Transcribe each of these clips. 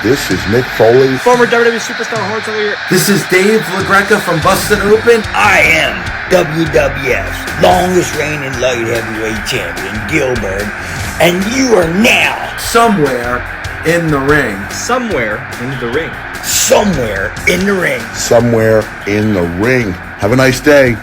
This is Mick Foley. Former WWE Superstar Hornswoggle. This is Dave LaGreca from Bustin' Open. I am WWF's longest reigning light heavyweight champion, Gilbert, and you are now somewhere in the ring. Somewhere in the ring. Somewhere in the ring. Somewhere in the ring. Have a nice day.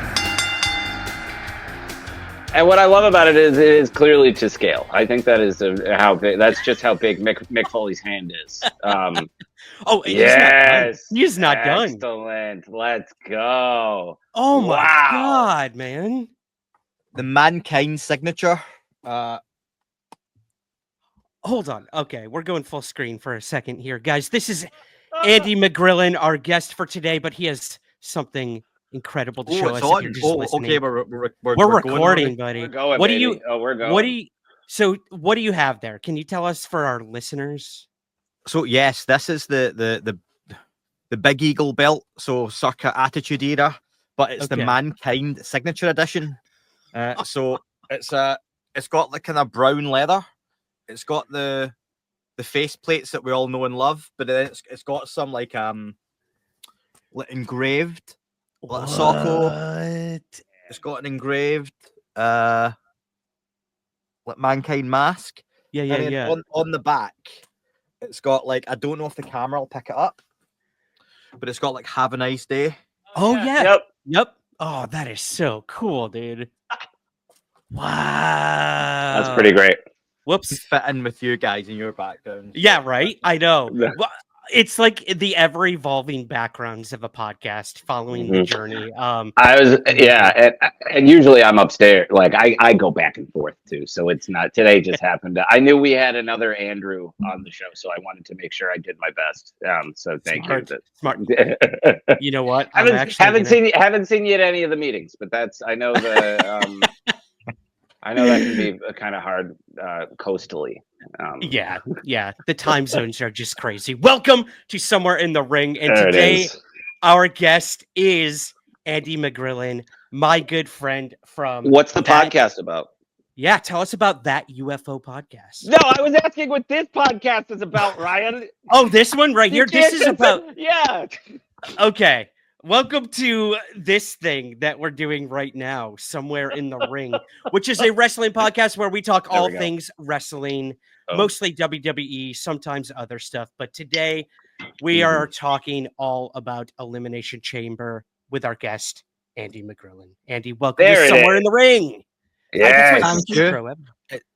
And what I love about it is clearly to scale. I think that is how big. That's just how big Mick Foley's hand is. Oh, yes, he's not done. Excellent. Let's go. Oh my God, man! The Mankind signature. Hold on. Okay, we're going full screen for a second here, guys. This is Andy McGrillen, our guest for today, but he has something incredible to show us. On. Okay, we're recording, buddy. We're going. What baby. do you? We're going. What do you have there? Can you tell us for our listeners? So yes, this is the Big Eagle belt. So circa Attitude Era, but it's the Mankind signature edition. So it's got the kind of brown leather. It's got the face plates that we all know and love, but then it's got some like engraved. Socko. It's got an engraved like Mankind mask. Yeah. On the back, it's got like, I don't know if the camera will pick it up, but it's got like "Have a nice day." Oh yeah. Yep. Oh, that is so cool, dude. Wow. That's pretty great. Whoops. Fit in with you guys in your background. Yeah, right. I know. Well, it's like the ever-evolving backgrounds of a podcast following the journey. And usually I'm upstairs. Like I go back and forth too, so it's not today. Just happened. I knew we had another Andrew on the show, so I wanted to make sure I did my best. So thank you. Smart. You know what? Haven't seen you at any of the meetings, but I know I know that can be kind of hard coastally. Yeah. The time zones are just crazy. Welcome to Somewhere in the Ring. And today, our guest is Andy McGrillen, my good friend from... What's the podcast about? Yeah, tell us about that UFO podcast. No, I was asking what this podcast is about, Ryan. Oh, this one right here? This is about... Yeah. Okay. Welcome to this thing that we're doing right now, Somewhere in the Ring, which is a wrestling podcast where we talk all things wrestling, mostly WWE, sometimes other stuff. But today we are talking all about Elimination Chamber with our guest, Andy McGrillen. Andy, welcome to Somewhere in the Ring. Yeah, thank you.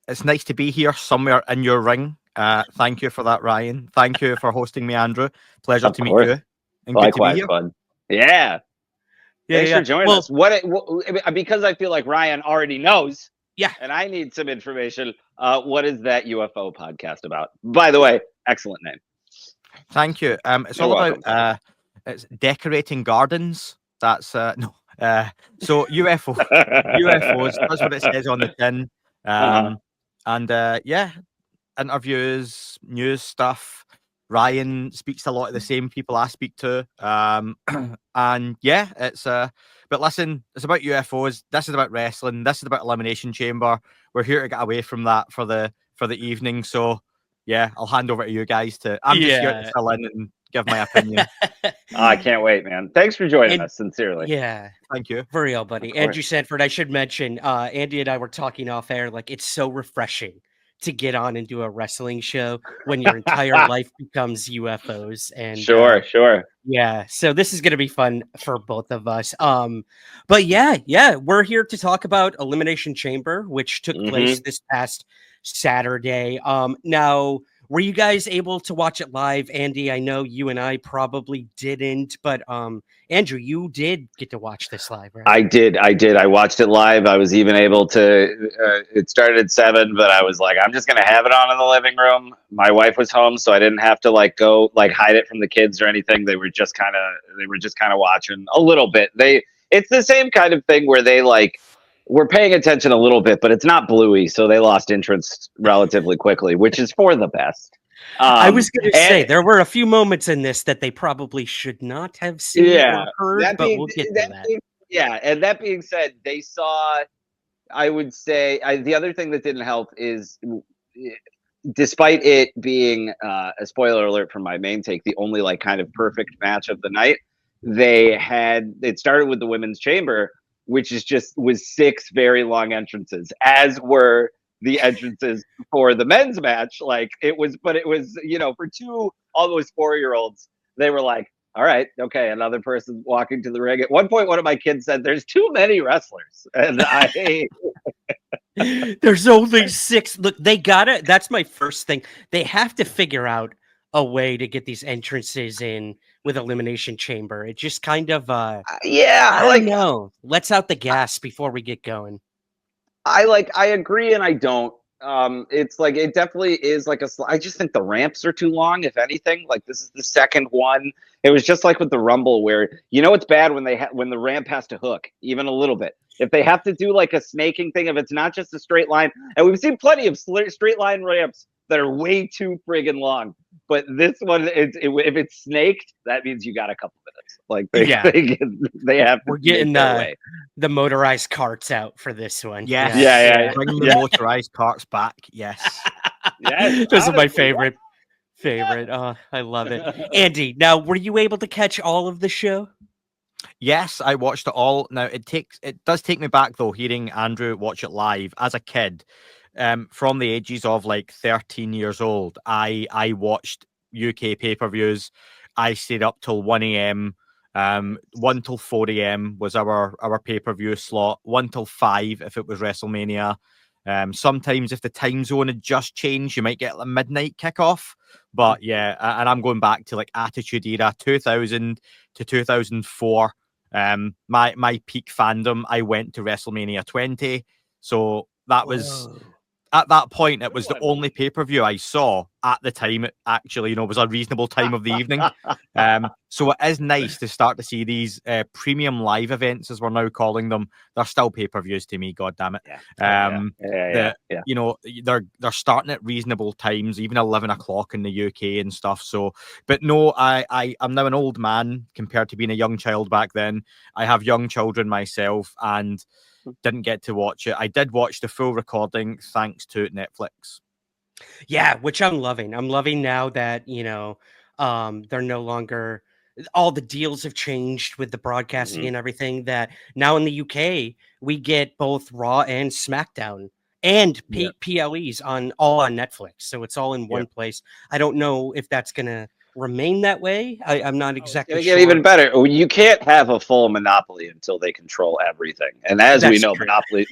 It's nice to be here somewhere in your ring. Thank you for that, Ryan. Thank you for hosting me, Andrew. Pleasure to meet you. And likewise, good to be here. bud. Yeah. Thanks for joining us. Because I feel like Ryan already knows. Yeah. And I need some information. What is that UFO podcast about? By the way, excellent name. Thank you. It's all about it's decorating gardens. That's so UFO UFOs. That's what it says on the tin. And interviews, news stuff. Ryan speaks to a lot of the same people I speak to. And yeah, it's but listen, it's about UFOs. This is about wrestling. This is about Elimination Chamber. We're here to get away from that for the evening. So yeah, I'll hand over to you guys I'm just here to fill in and give my opinion. I can't wait, man. Thanks for joining us, sincerely. Yeah. Thank you. For real, buddy. Andrew Sanford, I should mention, Andy and I were talking off air, like it's so refreshing to get on and do a wrestling show when your entire life becomes UFOs. And sure. Yeah. So this is going to be fun for both of us. But yeah, we're here to talk about Elimination Chamber, which took place this past Saturday. Now, were you guys able to watch it live? Andy, I know you and I probably didn't, but Andrew, you did get to watch this live, right? I did. I watched it live. I was even able to, it started at 7, but I was like, I'm just going to have it on in the living room. My wife was home, so I didn't have to go hide it from the kids or anything. They were just kind of watching a little bit. It's the same kind of thing where they we're paying attention a little bit, but it's not bluey, so they lost interest relatively quickly, which is for the best. I was going to say there were a few moments in this that they probably should not have seen or heard, but we'll get to that. And that being said, they saw. I would say the other thing that didn't help is despite it being a spoiler alert from my main take, the only like kind of perfect match of the night, it started with the women's chamber, which was 6 very long entrances, as were the entrances for the men's match. Like it was, for 2 almost 4-year-olds, they were like, all right, okay, another person walking to the ring. At one point, one of my kids said, "There's too many wrestlers," and there's only 6. Look, that's my first thing. They have to figure out a way to get these entrances in with Elimination Chamber. It just kind of I don't know. Let's out the gas before we get going. I agree and I don't. It's like, it definitely is like I just think the ramps are too long, if anything. Like, this is the second one. It was just like with the Rumble, where it's bad when when the ramp has to hook even a little bit. If they have to do like a snaking thing, if it's not just a straight line, and we've seen plenty of straight line ramps that are way too friggin' long. But this one, if it's snaked, that means you got a couple minutes. Like they have. We're getting the motorized carts out for this one. Yes. Yeah. Bringing the motorized carts back. Yes. Yes. This is my favorite. Oh, I love it. Andy, now, were you able to catch all of the show? Yes, I watched it all. Now it does take me back though, hearing Andrew watch it live as a kid. From the ages of like 13 years old, I watched UK pay-per-views. I stayed up till 1 a.m. 1 till 4 a.m. was our pay-per-view slot. 1 till 5 if it was WrestleMania. Sometimes if the time zone had just changed, you might get a midnight kickoff. But yeah, and I'm going back to like Attitude Era, 2000 to 2004. My peak fandom, I went to WrestleMania 20. So that was... At that point, it was the only pay-per-view I saw at the time. It actually, was a reasonable time of the evening. So it is nice to start to see these premium live events, as we're now calling them. They're still pay-per-views to me, God damn it. They're starting at reasonable times, even 11 o'clock in the UK and stuff. So, but no, I'm now an old man compared to being a young child back then. I have young children myself, and didn't get to watch it. I did watch the full recording thanks to Netflix. Yeah, which I'm loving. I'm loving now that, they're no longer, all the deals have changed with the broadcasting and everything, that now in the UK, we get both Raw and SmackDown and PLEs all on Netflix. So it's all in one place. I don't know if that's going to remain that way. I'm not exactly sure. Get even better. You can't have a full monopoly until they control everything. And as we know,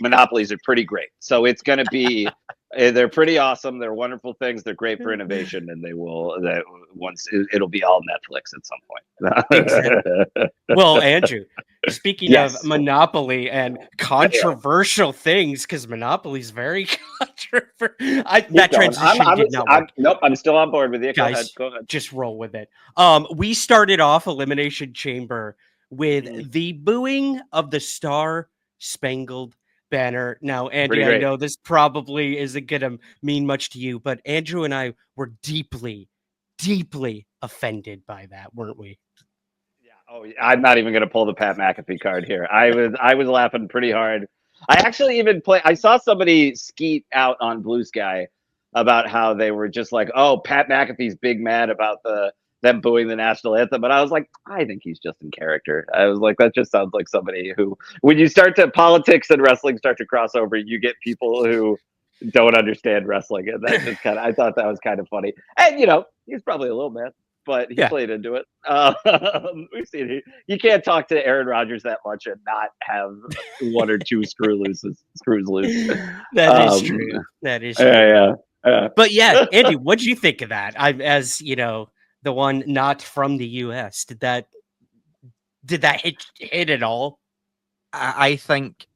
monopolies are pretty great. So it's going to be, they're pretty awesome. They're wonderful things. They're great for innovation, and it'll be all Netflix at some point. Exactly. Well, Andrew, speaking of monopoly and controversial things, because monopoly is very controversial. That transition did not work. Nope, I'm still on board with you. Guys, go ahead. Just roll with it. We started off Elimination Chamber with the booing of the Star Spangled Banner. Now, Andy, I know this probably isn't going to mean much to you, but Andrew and I were deeply, deeply offended by that, weren't we? Yeah. Oh, I'm not even going to pull the Pat McAfee card here. I was laughing pretty hard. I actually I saw somebody skeet out on Blue Sky about how they were just like, oh, Pat McAfee's big mad about them booing the national anthem. But I was like, I think he's just in character. I was like, that just sounds like somebody who, when you start to politics and wrestling start to cross over, you get people who don't understand wrestling. And that just I thought that was kind of funny. And, he's probably a little mad, but he played into it. We've seen it. You can't talk to Aaron Rodgers that much and not have 1 or 2 screws loose. That is true. That is true. Yeah. But yeah, Andy, what did you think of that? As the one not from the US, did that hit at all? I think,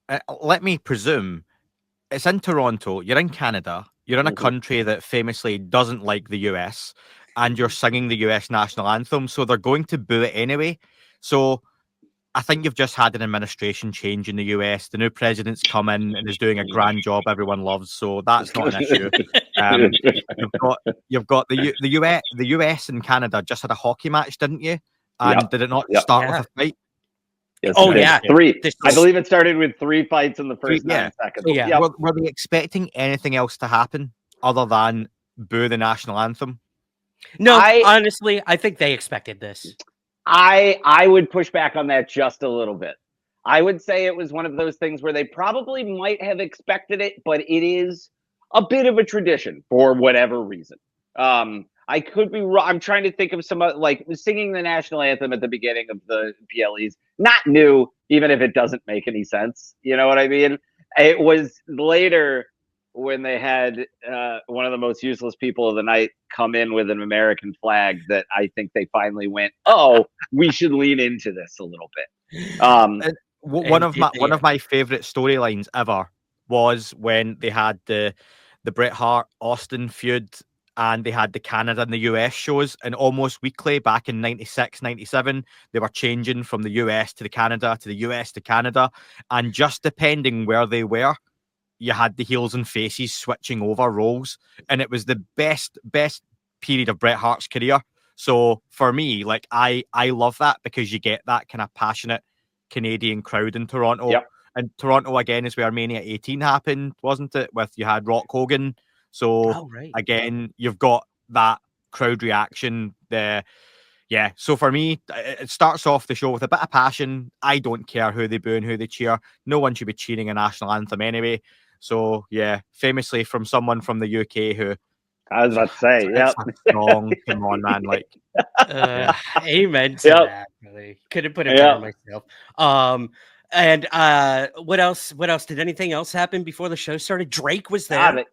let me presume, it's in Toronto, you're in Canada, you're in a country that famously doesn't like the US, and you're singing the US national anthem, so they're going to boo it anyway. So I think you've just had an administration change in the US. The new president's come in and is doing a grand job everyone loves, so that's not an issue. You've got the US and Canada just had a hockey match, didn't you? And did it not start with a fight? Yes, 3. I believe it started with 3 fights in the first 9 seconds. Were they expecting anything else to happen other than boo the national anthem? No, honestly, I think they expected this. I would push back on that just a little bit. I would say it was one of those things where they probably might have expected it, but it is a bit of a tradition for whatever reason. I could be wrong. I'm trying to think of some like singing the national anthem at the beginning of the PLEs. Not new, even if it doesn't make any sense. You know what I mean? It was later when they had one of the most useless people of the night come in with an American flag that I think they finally went, oh, we should lean into this a little bit. One of my favorite storylines ever was when they had the Bret Hart Austin feud, and they had the Canada and the US shows, and almost weekly back in 96, 97, they were changing from the US to the Canada to the US to Canada, and just depending where they were, you had the heels and faces switching over roles, and it was the best period of Bret Hart's career. So for me, like I love that, because you get that kind of passionate Canadian crowd in Toronto. Yep. And Toronto again is where Mania 18 happened, wasn't it? With you had Rock Hogan. So again, you've got that crowd reaction there. Yeah. So for me, it starts off the show with a bit of passion. I don't care who they boo and who they cheer. No one should be cheering a national anthem anyway. So yeah, famously from someone from the UK who I was about to say, yeah. Come on, man. Like, amen to that. Really. Couldn't put it better myself. And what else? What else? Did anything else happen before the show started? Drake was there.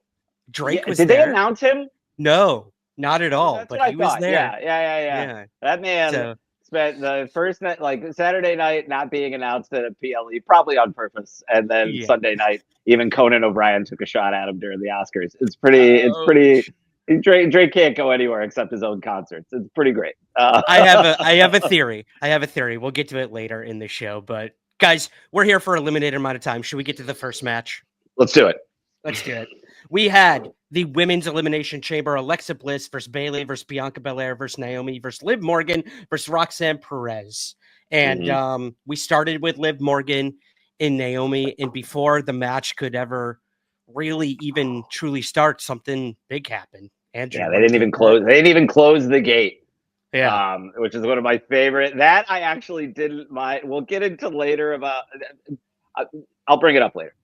Drake was there. Did they announce him? No, not at all. That's but what he I was thought. there. Yeah. That man spent the first night, like Saturday night, not being announced at a PLE, probably on purpose, and then Sunday night, even Conan O'Brien took a shot at him during the Oscars. It's pretty. Drake can't go anywhere except his own concerts. It's pretty great. I have a theory. We'll get to it later in the show, but guys, we're here for a limited amount of time. Should we get to the first match? Let's do it. We had the women's elimination chamber: Alexa Bliss versus Bayley versus Bianca Belair versus Naomi versus Liv Morgan versus Roxanne Perez. And we started with Liv Morgan and Naomi, and before the match could ever really even truly start, something big happened. Andrew, they didn't even close. They didn't even close the gate. Yeah, which is one of my favorite. That I actually didn't mind. We'll get into later about. I'll bring it up later.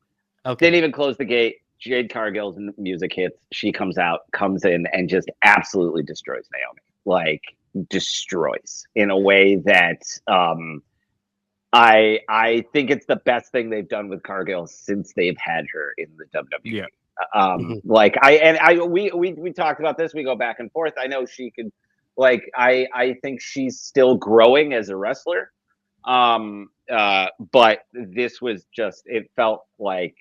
Okay. Didn't even close the gate. Jade Cargill's music hits. She comes in, and just absolutely destroys Naomi. Like destroys in a way that I think it's the best thing they've done with Cargill since they've had her in the WWE. Yeah. We talked about this. We go back and forth. I know she could. Like I think she's still growing as a wrestler. But this was just, it felt like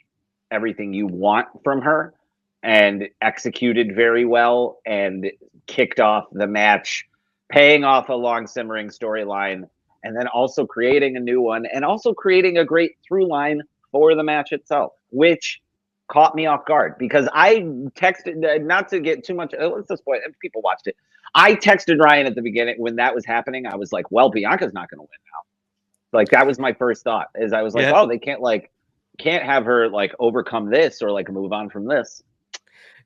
everything you want from her, and executed very well, and kicked off the match, paying off a long simmering storyline, and then also creating a new one, and also creating a great through line for the match itself, which caught me off guard, because I texted, not to get too much, let's just point, people watched it. I texted Ryan at the beginning when that was happening. I was like, well, Bianca's not going to win now. Like, that was my first thought, is I was like, oh, they can't have her like overcome this or like move on from this.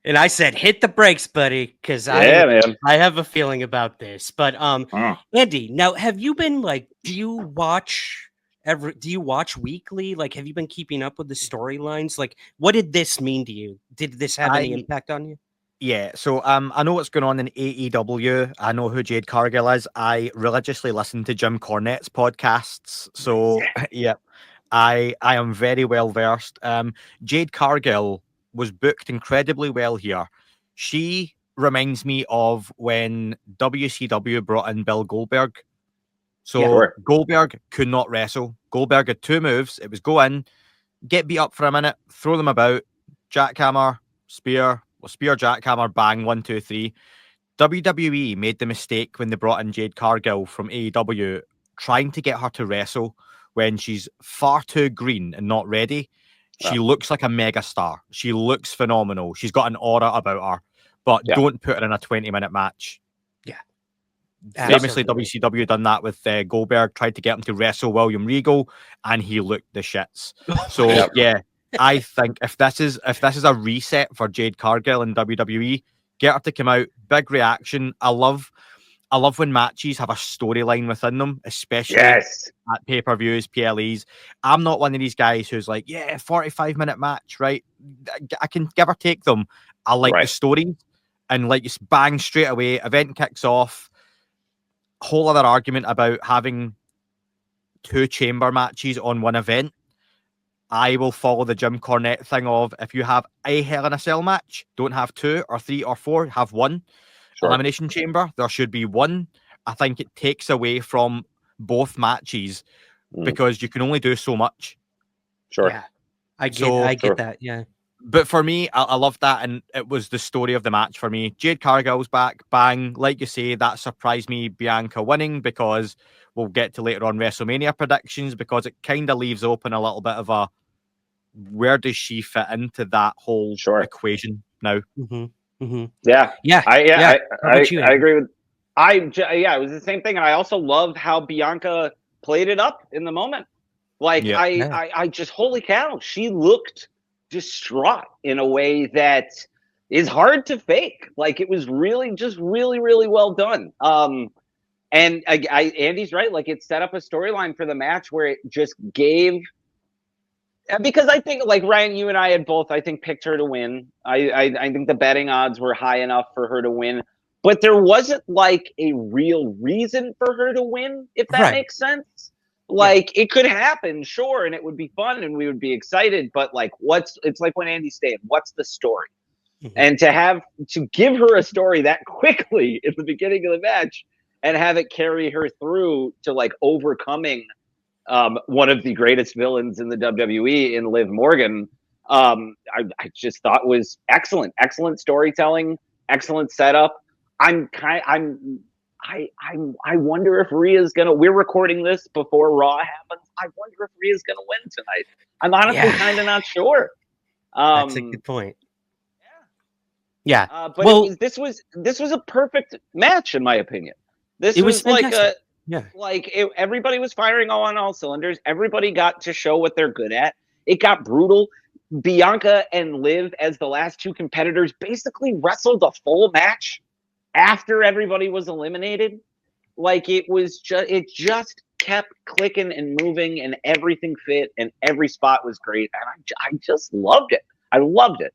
And I said, hit the brakes, buddy, because I have a feeling about this. But Andy, now have you been like, do you watch weekly? Like, have you been keeping up with the storylines? Like, what did this mean to you? Did this have any impact on you? Yeah, so I know what's going on in AEW. I know who Jade Cargill is. I religiously listen to Jim Cornette's podcasts. So yeah, I am very well versed. Jade Cargill was booked incredibly well here. She reminds me of when WCW brought in Bill Goldberg. So Goldberg could not wrestle. Goldberg had two moves. It was go in, get beat up for a minute, throw them about, jackhammer, spear, jackhammer, bang, 1, 2, 3. WWE made the mistake when they brought in Jade Cargill from AEW, trying to get her to wrestle when she's far too green and not ready. She looks like a mega star. She looks phenomenal. She's got an aura about her, but don't put her in a 20-minute match. Yeah. Famously, WCW done that with Goldberg, tried to get him to wrestle William Regal, and he looked the shits. So yeah, I think if this is a reset for Jade Cargill in WWE, Get her to come out, big reaction. I love when matches have a storyline within them, especially at pay-per-views, PLEs. I'm not one of these guys who's like, 45-minute match, right? I can give or take them. I like the story, and like it's bang straight away. Event kicks off. Whole other argument about having 2 chamber matches on one event. I will follow the Jim Cornette thing of, if you have a Hell in a Cell match, don't have 2 or 3 or 4, have 1. Sure. Elimination Chamber, there should be 1. I think it takes away from both matches because you can only do so much. Sure. Yeah. I get that. Yeah. But for me, I love that, and it was the story of the match for me. Jade Cargill's back, bang. Like you say, that surprised me, Bianca winning, because we'll get to later on WrestleMania predictions, because it kind of leaves open a little bit of a, where does she fit into that whole equation now? Yeah. I agree with. It was the same thing, and I also loved how Bianca played it up in the moment. Like I just, holy cow, she looked distraught in a way that is hard to fake. Like, it was really really well done. And Andy's right. Like, it set up a storyline for the match where it just gave. Because I think, like, Ryan, you and I had both, I think, picked her to win. I think the betting odds were high enough for her to win. But there wasn't, like, a real reason for her to win, if that makes sense. Like, it could happen, sure, and it would be fun, and we would be excited. But, like, it's like when Andy stated, what's the story? And to give her a story that quickly at the beginning of the match and have it carry her through to, like, overcoming one of the greatest villains in the WWE in Liv Morgan, I just thought was excellent storytelling, excellent setup. I wonder if Rhea's gonna. We're recording this before Raw happens. I wonder if Rhea's gonna win tonight. I'm honestly kind of not sure. That's a good point. Yeah. But this was a perfect match, in my opinion. This was like a. Yeah, like everybody was firing on all cylinders. Everybody got to show what they're good at. It got brutal. Bianca and Liv, as the last 2 competitors, basically wrestled a full match after everybody was eliminated. Like, it just kept clicking and moving, and everything fit, and every spot was great. And I just loved it. I loved it.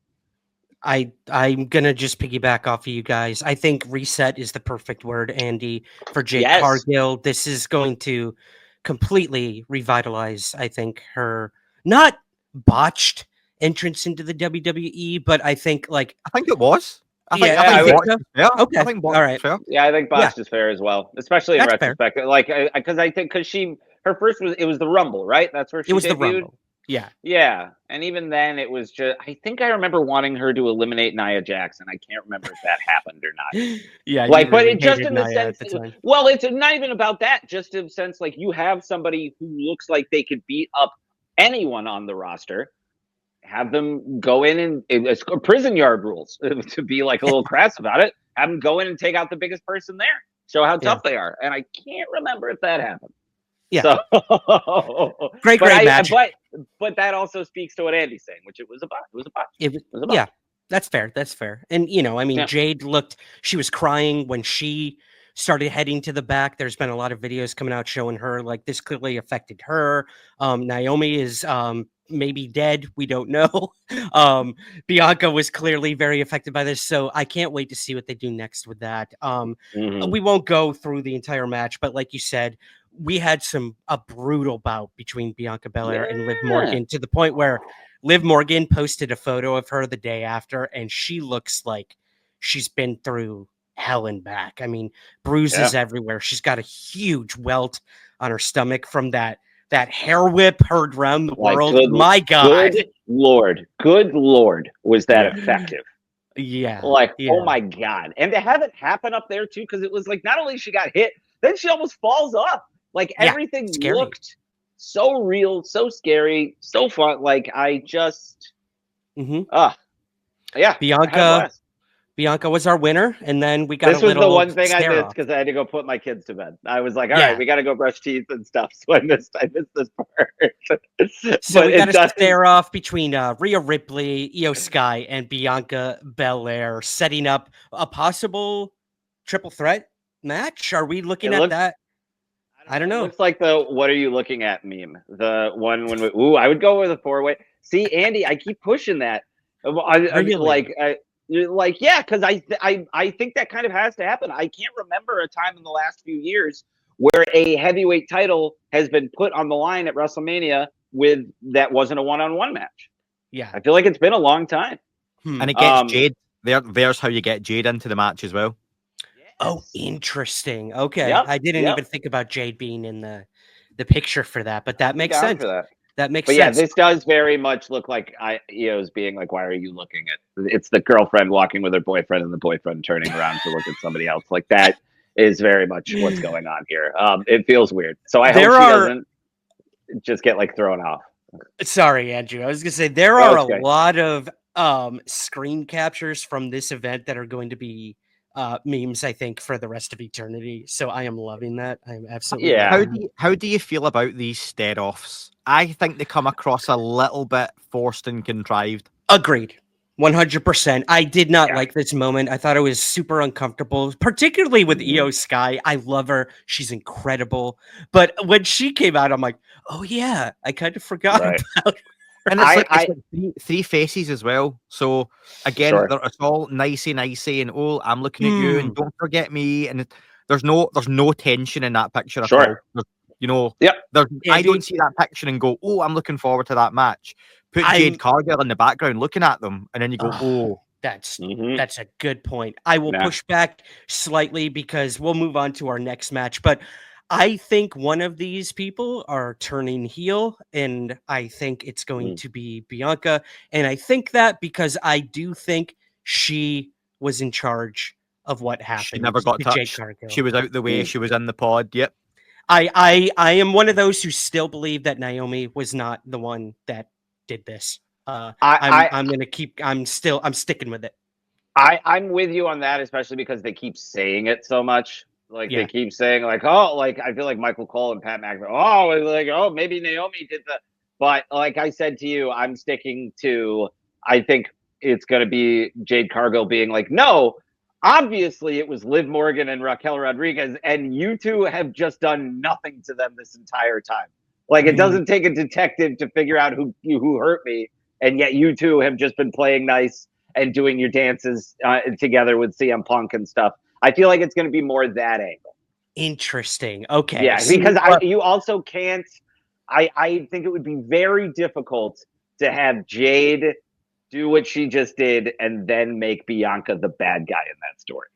I'm gonna just piggyback off of you guys. I think reset is the perfect word, Andy, for Jade Cargill. This is going to completely revitalize, I think, her not botched entrance into the WWE, but I think it was. I think all right. Fair. Yeah, I think botched is fair as well, especially in retrospect. Fair. Like, because her first was the Rumble, right? That's where she was debuted. The Rumble. Yeah, and even then it was just. I think I remember wanting her to eliminate Nia Jackson. I can't remember if that happened or not. Yeah, like, but it just in the sense. Well, it's not even about that. Just in the sense, like, you have somebody who looks like they could beat up anyone on the roster. Have them go in and it's prison yard rules to be like a little crass about it. Have them go in and take out the biggest person there. Show how tough they are. And I can't remember if that happened. Yeah. So, great match. But that also speaks to what Andy's saying, which it was a botch. It was a botch. Yeah, that's fair. And, Jade she was crying when she started heading to the back. There's been a lot of videos coming out showing her, like, this clearly affected her. Naomi is maybe dead. We don't know. Bianca was clearly very affected by this. So I can't wait to see what they do next with that. We won't go through the entire match, but like you said, we had a brutal bout between Bianca Belair and Liv Morgan, to the point where Liv Morgan posted a photo of her the day after, and she looks like she's been through hell and back. I mean, bruises everywhere. She's got a huge welt on her stomach from that hair whip heard around the world. My God. Good Lord. Was that effective? Yeah. Oh my God. And to have it happen up there too, because it was like, not only she got hit, then she almost falls off. Like, everything looked so real, so scary, so fun. Like, I just, Bianca Bianca was our winner, and then we got This a was little the one thing I stare missed off. because I had to go put my kids to bed. I was like, all Yeah. right, we got to go brush teeth and stuff. So I missed this part. So But we got it a does- stare off between Rhea Ripley, Io Sky, and Bianca Belair, setting up a possible triple threat match. Are we looking It at looks- that? I don't It know. looks like the "What are you looking at" meme. The one when I would go with a 4-way. See, Andy, I keep pushing that. Yeah, because I think that kind of has to happen. I can't remember a time in the last few years where a heavyweight title has been put on the line at WrestleMania that wasn't a one-on-one match. Yeah. I feel like it's been a long time. And it gets Jade. There's how you get Jade into the match as well. Oh, interesting. Okay. Yep, I didn't even think about Jade being in the picture for that, but that makes Down sense. for that. That makes But sense. yeah, this does very much look like Io's being like, "Why are you looking at?" It's the girlfriend walking with her boyfriend, and the boyfriend turning around to look at somebody else. Like that is very much what's going on here. It feels weird. So I hope she doesn't just get like thrown off. Sorry, Andrew. I was gonna say there are a lot of screen captures from this event that are going to be memes, I think, for the rest of eternity. So I am loving that. I'm absolutely How do you feel about these stare-offs? I think they come across a little bit forced and contrived. Agreed. 100%. I did not like this moment. I thought it was super uncomfortable, particularly with Io Sky. I love her. She's incredible. But when she came out, I'm like, oh yeah, I kind of forgot about. And it's like three faces as well. So again, it's all nicey, and oh, I'm looking at you, and don't forget me. And there's no tension in that picture at all. I don't see that picture and go, oh, I'm looking forward to that match. Put Jade Cargill in the background looking at them, and then you go, oh. That's a good point. I will push back slightly because we'll move on to our next match. But I think one of these people are turning heel, and I think it's going to be Bianca. And I think that because I do think she was in charge of what happened. She never got touched. She was out the way. She was in the pod. Yep. I am one of those who still believe that Naomi was not the one that did this. I'm sticking with it. I'm with you on that, especially because they keep saying it so much. Like they keep saying, like, oh, like I feel like Michael Cole and Pat McAfee. Maybe Naomi did that. But like I said to you, I'm sticking to. I think it's going to be Jade Cargill being like, no, obviously it was Liv Morgan and Raquel Rodriguez, and you two have just done nothing to them this entire time. Like it doesn't take a detective to figure out who hurt me, and yet you two have just been playing nice and doing your dances together with CM Punk and stuff. I feel like it's going to be more that angle. Interesting. Okay. Yeah, because you also can't. I think it would be very difficult to have Jade do what she just did and then make Bianca the bad guy in that story.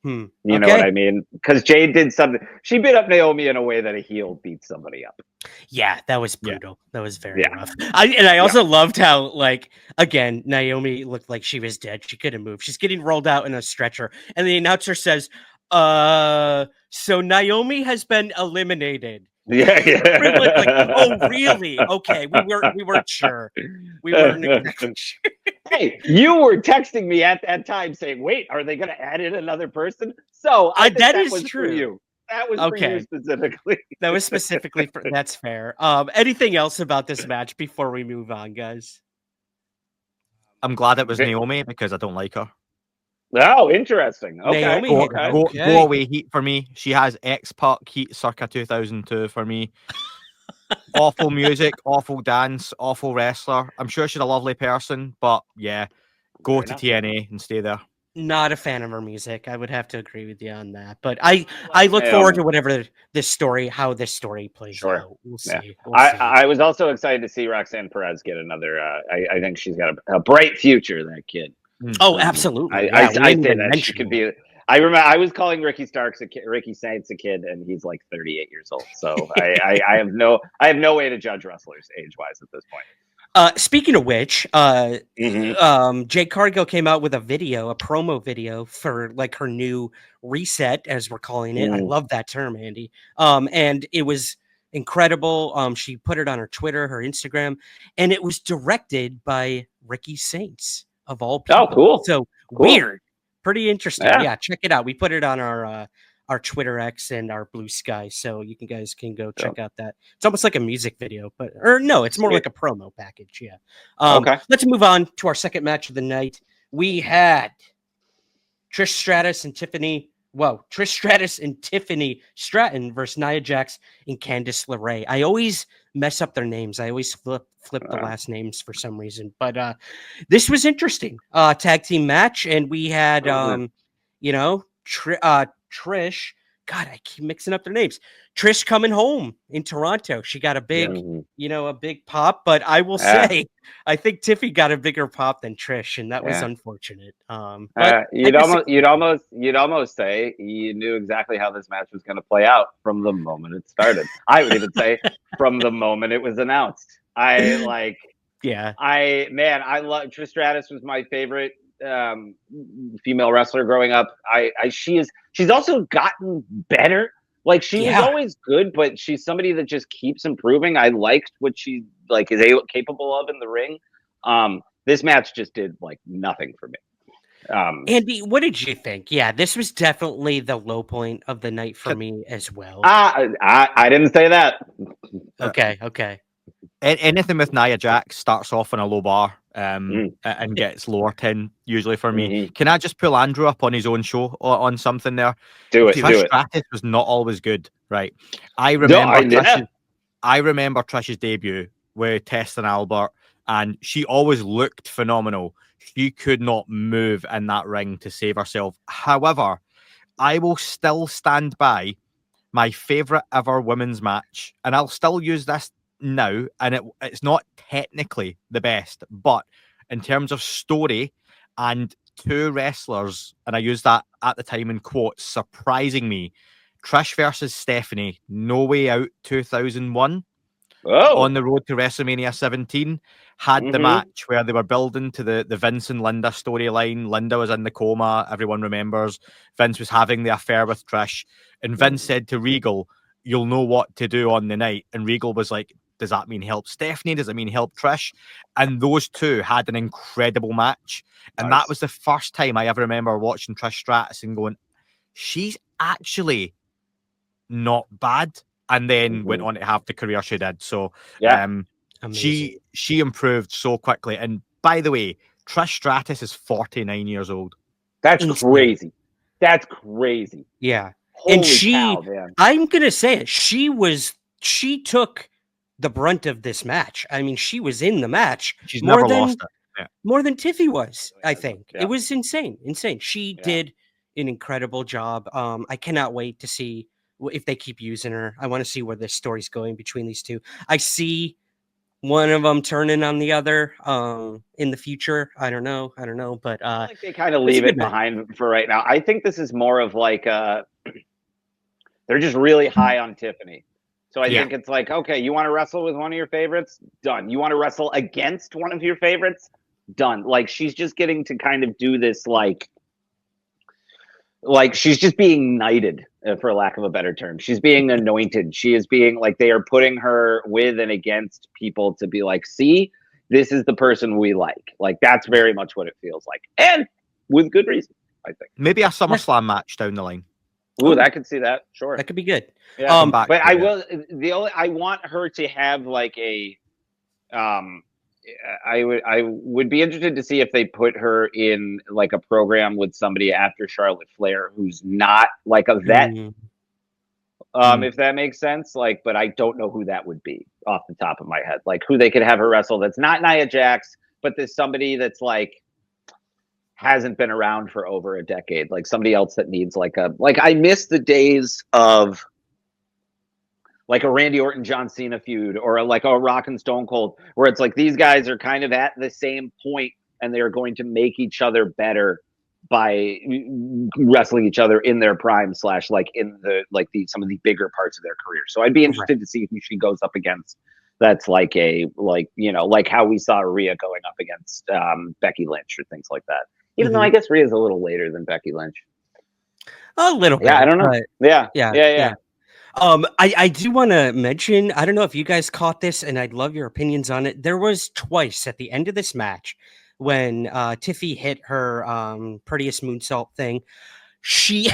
You know what I mean? Because Jade did something. She beat up Naomi in a way that a heel beats somebody up. Yeah, that was brutal. That was very rough. I also loved how, like, again, Naomi looked like she was dead. She couldn't move. She's getting rolled out in a stretcher. And the announcer says, so Naomi has been eliminated. Yeah. Like, oh, really? Okay, we weren't sure. We weren't exactly sure. Hey, you were texting me at that time saying, "Wait, are they going to add in another person?" So that is was true. For you. That was for you specifically. That was specifically for. That's fair. Anything else about this match before we move on, guys? I'm glad it was Naomi because I don't like her. Oh, interesting. Okay. Naomi, go away heat for me. She has X-Pac heat circa 2002 for me. Awful music, awful dance, awful wrestler. I'm sure she's a lovely person, but yeah, go to TNA and stay there. Not a fan of her music. I would have to agree with you on that. But I look forward to how this story plays out. We'll see. Yeah. I was also excited to see Roxanne Perez get another. I think she's got a bright future. That kid. Oh, absolutely. I think that she could be. I remember I was calling Ricky Saints a kid, and he's like 38 years old. So I have no way to judge wrestlers age-wise at this point. Speaking of which, Jade Cargill came out with a promo video for like her new reset, as we're calling it. I love that term, Andy. And it was incredible. She put it on her Twitter, her Instagram, and it was directed by Ricky Saints of all people. Oh, cool. So Weird. Pretty interesting. Yeah. Yeah, check it out. We put it on our Twitter X and our Blue Sky, so you guys can go check out that. It's almost like a music video, or no, it's more like a promo package. Yeah. Okay. Let's move on to our second match of the night. We had Trish Stratus and Tiffany Stratton versus Nia Jax and Candice LeRae. I always mess up their names. I always flip the last names for some reason. But this was interesting. Tag team match, and we had Trish. God, I keep mixing up their names. Trish coming home in Toronto. She got a big, a big pop. But I will say, I think Tiffy got a bigger pop than Trish, and that was unfortunate. You'd almost say you knew exactly how this match was going to play out from the moment it started. I would even say from the moment it was announced. I love Trish Stratus. Was my favorite female wrestler growing up. She's also gotten better. Like she was always good, but she's somebody that just keeps improving. I liked what she is capable of in the ring. This match just did nothing for me. Andy, what did you think? Yeah, this was definitely the low point of the night for me as well. I didn't say that. Okay. Anything with Nia Jax starts off on a low bar and gets lower 10 usually for me. Mm-hmm. Can I just pull Andrew up on his own show on something there? Trish Stratus was not always good, right? I remember Trish's debut with Tess and Albert, and she always looked phenomenal. She could not move in that ring to save herself. However, I will still stand by my favorite ever women's match, and I'll still use this now, and it's not technically the best, but in terms of story and two wrestlers, and I use that at the time in quotes, surprising me, Trish versus Stephanie, No Way Out 2001, on the road to WrestleMania 17, had the match where they were building to the Vince and Linda storyline. Linda was in the coma, everyone remembers. Vince was having the affair with Trish, and Vince said to Regal, "You'll know what to do on the night." And Regal was like, does that mean help Stephanie? Does it mean help Trish? And those two had an incredible match. And that was the first time I ever remember watching Trish Stratus and going, she's actually not bad. And then went on to have the career she did. So she improved so quickly. And by the way, Trish Stratus is 49 years old. That's crazy. That's crazy. Yeah. Holy and cow, man. I'm going to say it. She took the brunt of this match. I mean, she was in the match. She's never lost it. Yeah. More than Tiffy was, I think. Yeah. It was insane. She did an incredible job. I cannot wait to see if they keep using her. I want to see where this story's going between these two. I see one of them turning on the other in the future. I don't know, but I think they kind of leave it behind for right now. I think this is more of they're just really high on Tiffany. So I think it's okay, you want to wrestle with one of your favorites? Done. You want to wrestle against one of your favorites? Done. She's just getting to kind of do this she's just being knighted, for lack of a better term. She's being anointed. She is being they are putting her with and against people to be see, this is the person we like. That's very much what it feels like. And with good reason, I think. Maybe a SummerSlam match down the line. Ooh, I could see that. Sure. That could be good. Yeah. But I want her to have I would be interested to see if they put her in a program with somebody after Charlotte Flair who's not a vet. If that makes sense. But I don't know who that would be off the top of my head. Who they could have her wrestle that's not Nia Jax, but there's somebody that's hasn't been around for over a decade. Somebody else that needs I miss the days of a Randy Orton, John Cena feud, or a Rock and Stone Cold, where it's these guys are kind of at the same point and they're going to make each other better by wrestling each other in their prime / in the some of the bigger parts of their career. So I'd be interested to see who she goes up against. That's how we saw Rhea going up against Becky Lynch or things like that. Even though I guess Rhea's a little later than Becky Lynch. A little bit. Yeah, I don't know. Yeah. I do want to mention, I don't know if you guys caught this, and I'd love your opinions on it. There was twice at the end of this match when Tiffy hit her prettiest moonsault thing. She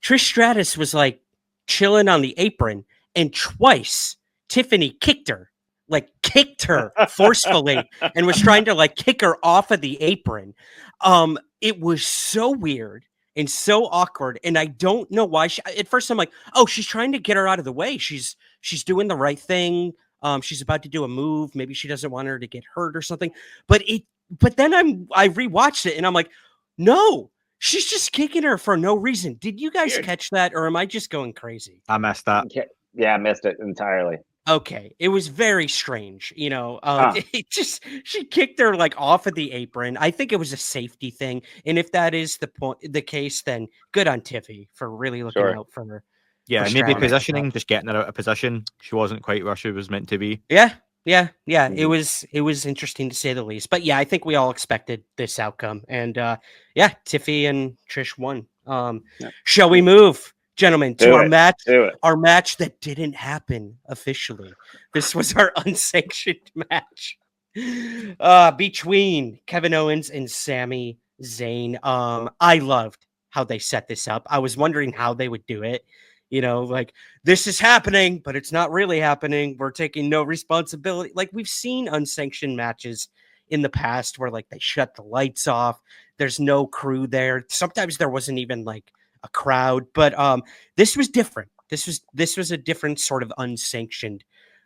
Trish Stratus was like chilling on the apron, and twice Tiffany kicked her forcefully and was trying to like kick her off of the apron. It was so weird and so awkward, and I don't know why. At first I'm like, oh, she's trying to get her out of the way. She's doing the right thing. She's about to do a move. Maybe she doesn't want her to get hurt or something. But then I rewatched it and I'm like, no, she's just kicking her for no reason. Did you guys catch that, or am I just going crazy? I missed that. Yeah, I missed it entirely. Okay, it was very strange, she kicked her like off of the apron. I think it was a safety thing, and if that is the case, then good on Tiffy for really looking out for her. Yeah, for maybe Stratus. positioning, just getting her out of position. She wasn't quite where she was meant to be. Yeah. It was interesting to say the least. But yeah, I think we all expected this outcome, and Tiffy and Trish won. Shall we move, gentlemen, to our match? Our match that didn't happen officially. This was our unsanctioned match between Kevin Owens and Sami Zayn. I loved how they set this up. I was wondering how they would do it. Like, this is happening, but it's not really happening. We're taking no responsibility. Like, we've seen unsanctioned matches in the past where like they shut the lights off. There's no crew there. Sometimes there wasn't even like a crowd, but this was different. This was a different sort of unsanctioned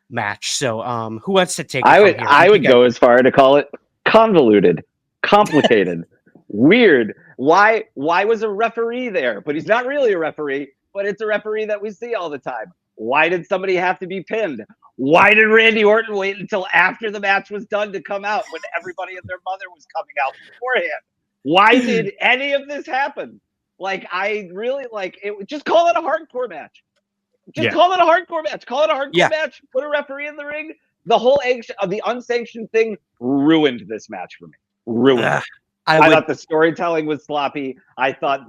match. So who wants to take it from here? I would go as far to call it convoluted, complicated, weird. Why was a referee there? But he's not really a referee, but it's a referee that we see all the time. Why did somebody have to be pinned? Why did Randy Orton wait until after the match was done to come out when everybody and their mother was coming out beforehand? Why did any of this happen? Like, I really like it. Just call it a hardcore match. Call it a hardcore match. Call it a hardcore match. Put a referee in the ring. The whole the unsanctioned thing ruined this match for me. Ruined it. I thought the storytelling was sloppy. I thought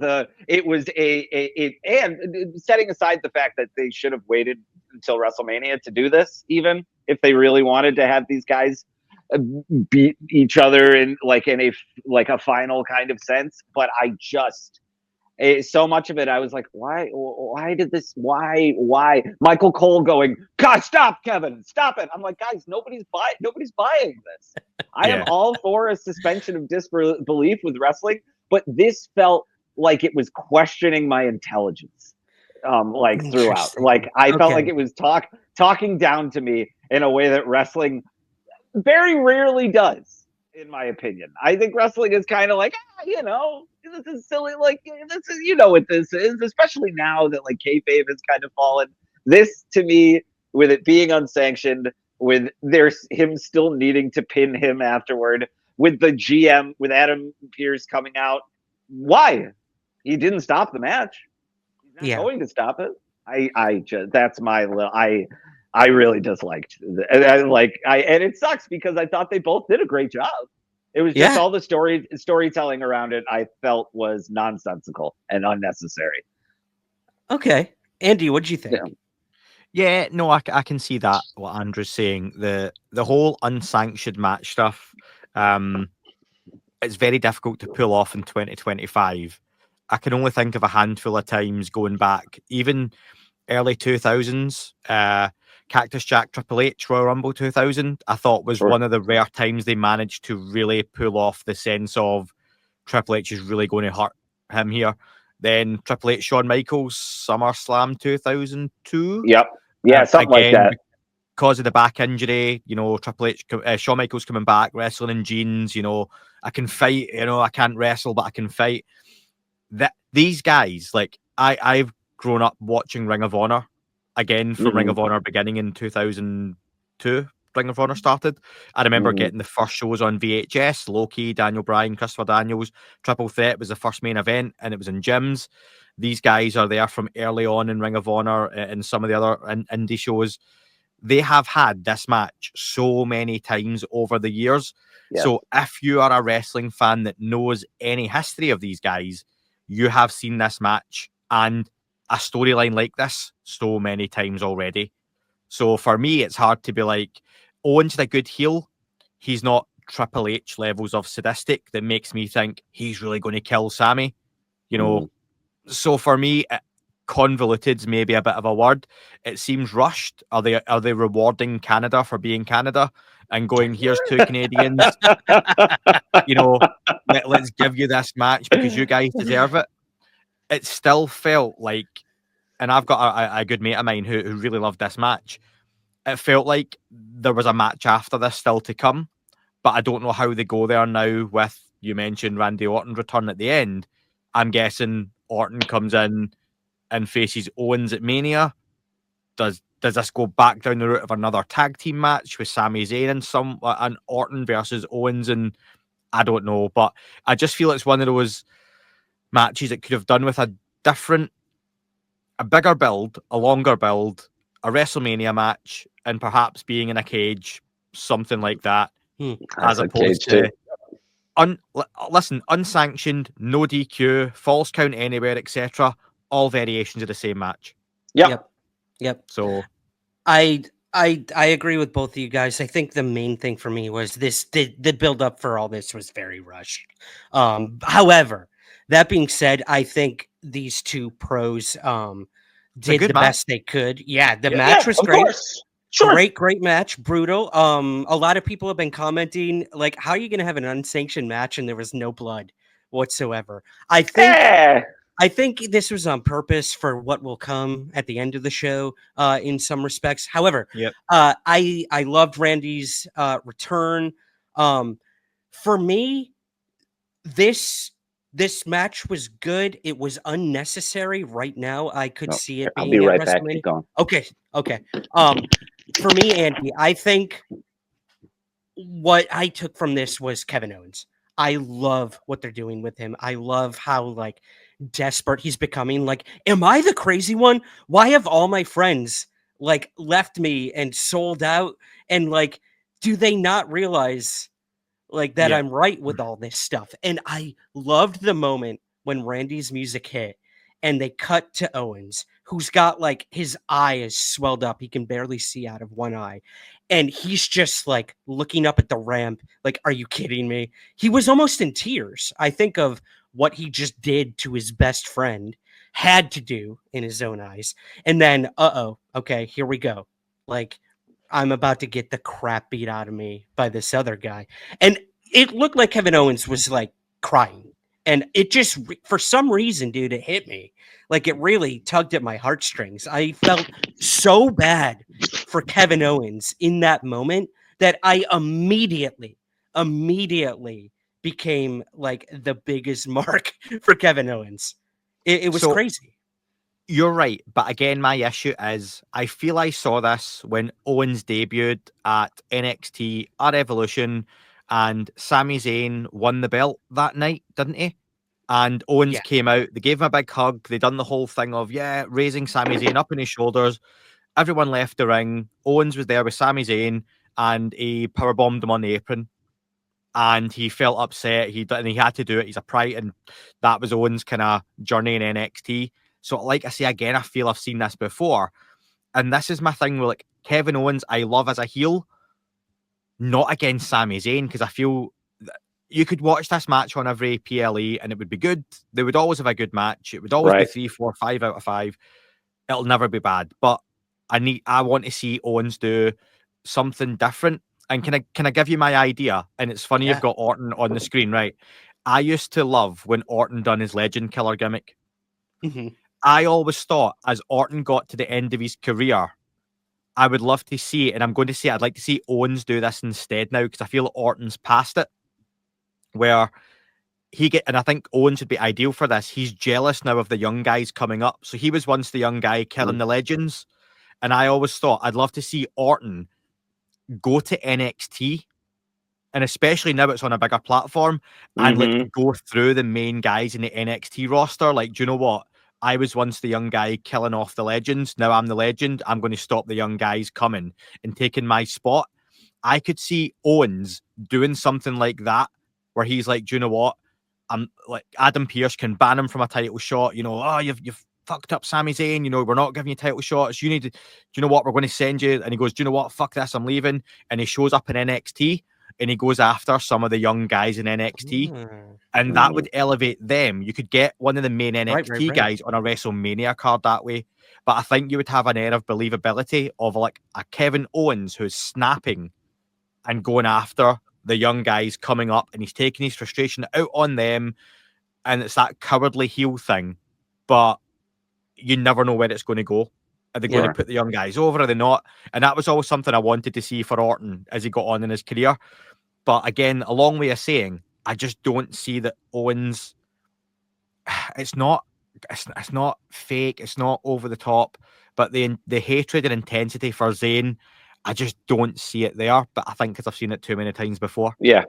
it was and setting aside the fact that they should have waited until WrestleMania to do this, even if they really wanted to have these guys beat each other in a final kind of sense. But I just so much of it, I was like, why did this? Why? Michael Cole going, God, stop, Kevin, stop it. I'm like, guys, nobody's buying this. I am all for a suspension of disbelief with wrestling, but this felt like it was questioning my intelligence, throughout. Like, I felt like it was talking down to me in a way that wrestling very rarely does, in my opinion. I think wrestling is kind of like, this is silly. Like, this is, what this is, especially now that like kayfabe has kind of fallen. This, to me, with it being unsanctioned, with him still needing to pin him afterward, with the GM, with Adam Pearce coming out, why? He didn't stop the match. He's not going to stop it. I really disliked it. And it sucks because I thought they both did a great job. It was just all the storytelling around it I felt was nonsensical and unnecessary. Okay. Andy, what'd you think? Yeah, no, I can see that, what Andrew's saying. The whole unsanctioned match stuff, it's very difficult to pull off in 2025. I can only think of a handful of times going back, even early 2000s, Cactus Jack Triple H Royal Rumble 2000, I thought was one of the rare times they managed to really pull off the sense of Triple H is really going to hurt him here. Then Triple H Shawn Michaels SummerSlam 2002. Yep. Yeah, something like that. Because of the back injury, Triple H, Shawn Michaels coming back, wrestling in jeans, I can fight, I can't wrestle, but I can fight. These guys, like, I've grown up watching Ring of Honor. Again, from Ring of Honor beginning in 2002, Ring of Honor started. I remember getting the first shows on VHS, Loki, Daniel Bryan, Christopher Daniels. Triple Threat was the first main event, and it was in gyms. These guys are there from early on in Ring of Honor and some of the other indie shows. They have had this match so many times over the years. Yeah. So if you are a wrestling fan that knows any history of these guys, you have seen this match and a storyline like this so many times already. So for me, it's hard to be like, Owens is a good heel. He's not Triple H levels of sadistic that makes me think he's really going to kill Sammy. You know, so for me, convoluted's maybe a bit of a word. It seems rushed. Are they rewarding Canada for being Canada and going, here's two Canadians, you know, let's give you this match because you guys deserve it. It still felt like, and I've got a good mate of mine who really loved this match. It felt like there was a match after this still to come, but I don't know how they go there now with, you mentioned Randy Orton's return at the end. I'm guessing Orton comes in and faces Owens at Mania. Does this go back down the route of another tag team match with Sami Zayn and Orton versus Owens? And I don't know, but I just feel it's one of those matches it could have done with a bigger build, a longer build, a WrestleMania match, and perhaps being in a cage, something like that, as opposed to unsanctioned, no DQ, false count anywhere, etc. All variations of the same match. Yep. So I agree with both of you guys. I think the main thing for me was the build up for all this was very rushed. However, that being said, I think these two pros did the best they could. Yeah, the match was great. Sure. Great match, brutal. A lot of people have been commenting like, how are you going to have an unsanctioned match and there was no blood whatsoever? I think this was on purpose for what will come at the end of the show in some respects. However, I loved Randy's return. For me, this match was good. It was unnecessary. Right now, I could see it being. I'll be right back. Keep going. Okay. For me, Andy, I think what I took from this was Kevin Owens. I love what they're doing with him. I love how like desperate he's becoming. Like, am I the crazy one? Why have all my friends like left me and sold out? And like, do they not realize like that I'm right with all this stuff? And I loved the moment when Randy's music hit and they cut to Owens, who's got like his eye is swelled up. He can barely see out of one eye. And he's just like looking up at the ramp. Like, are you kidding me? He was almost in tears. I think of what he just did to his best friend, had to do in his own eyes. And then, okay, here we go. Like, I'm about to get the crap beat out of me by this other guy. And it looked like Kevin Owens was like crying. And it just, for some reason, dude, it hit me. Like, it really tugged at my heartstrings. I felt so bad for Kevin Owens in that moment that I immediately became like the biggest mark for Kevin Owens. It was crazy. You're right. But again, my issue is I feel I saw this when Owens debuted at NXT at Evolution. And Sami Zayn won the belt that night, didn't he? And Owens came out. They gave him a big hug. They done the whole thing of, raising Sami Zayn up on his shoulders. Everyone left the ring. Owens was there with Sami Zayn, and he powerbombed him on the apron. And he felt upset. He had to do it. He's a pride, and that was Owens' kind of journey in NXT. So, like I say again, I feel I've seen this before. And this is my thing with like Kevin Owens, I love as a heel. Not against Sami Zayn, because I feel you could watch this match on every PLE and it would be good. They would always have a good match. It would always be 3, 4, 5 out of 5. It'll never be bad. But I want to see Owens do something different. And can I give you my idea? And it's funny you've got Orton on the screen, right? I used to love when Orton done his Legend Killer gimmick. Mm-hmm. I always thought as Orton got to the end of his career, I would love to see it, and I'm going to say I'd like to see Owens do this instead now, because I feel Orton's past it, where and I think Owens would be ideal for this. He's jealous now of the young guys coming up. So he was once the young guy killing the legends, and I always thought I'd love to see Orton go to NXT, and especially now it's on a bigger platform, and like go through the main guys in the NXT roster. Like, do you know what? I was once the young guy killing off the legends. Now I'm the legend. I'm going to stop the young guys coming and taking my spot. I could see Owens doing something like that, where he's like, do you know what? I'm like, Adam Pearce can ban him from a title shot. You know, you've fucked up Sami Zayn. You know, we're not giving you title shots. You need to, do you know what? We're going to send you. And he goes, do you know what? Fuck this. I'm leaving. And he shows up in NXT. and he goes after some of the young guys in NXT, and that would elevate them. You could get one of the main NXT guys on a WrestleMania card that way, but I think you would have an air of believability of like a Kevin Owens who's snapping and going after the young guys coming up, and he's taking his frustration out on them, and it's that cowardly heel thing, but you never know where it's going to go. Are they going to put the young guys over? Are they not? And that was always something I wanted to see for Orton as he got on in his career. But again, a long way of saying, I just don't see that Owens. It's not fake. It's not over the top. But the hatred and intensity for Zayn, I just don't see it there. But I think because I've seen it too many times before. Yeah,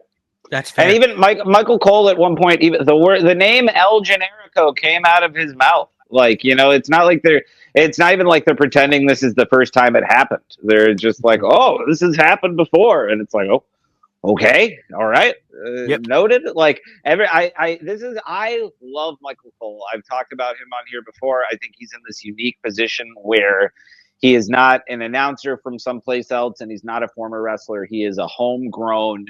that's fair. And even Michael Cole at one point, even the name El Generico came out of his mouth. Like, you know, it's not even like they're pretending this is the first time it happened. They're just like, oh, this has happened before. And it's like, oh, okay. All right. Noted. Like I love Michael Cole. I've talked about him on here before. I think he's in this unique position where he is not an announcer from someplace else, and he's not a former wrestler. He is a homegrown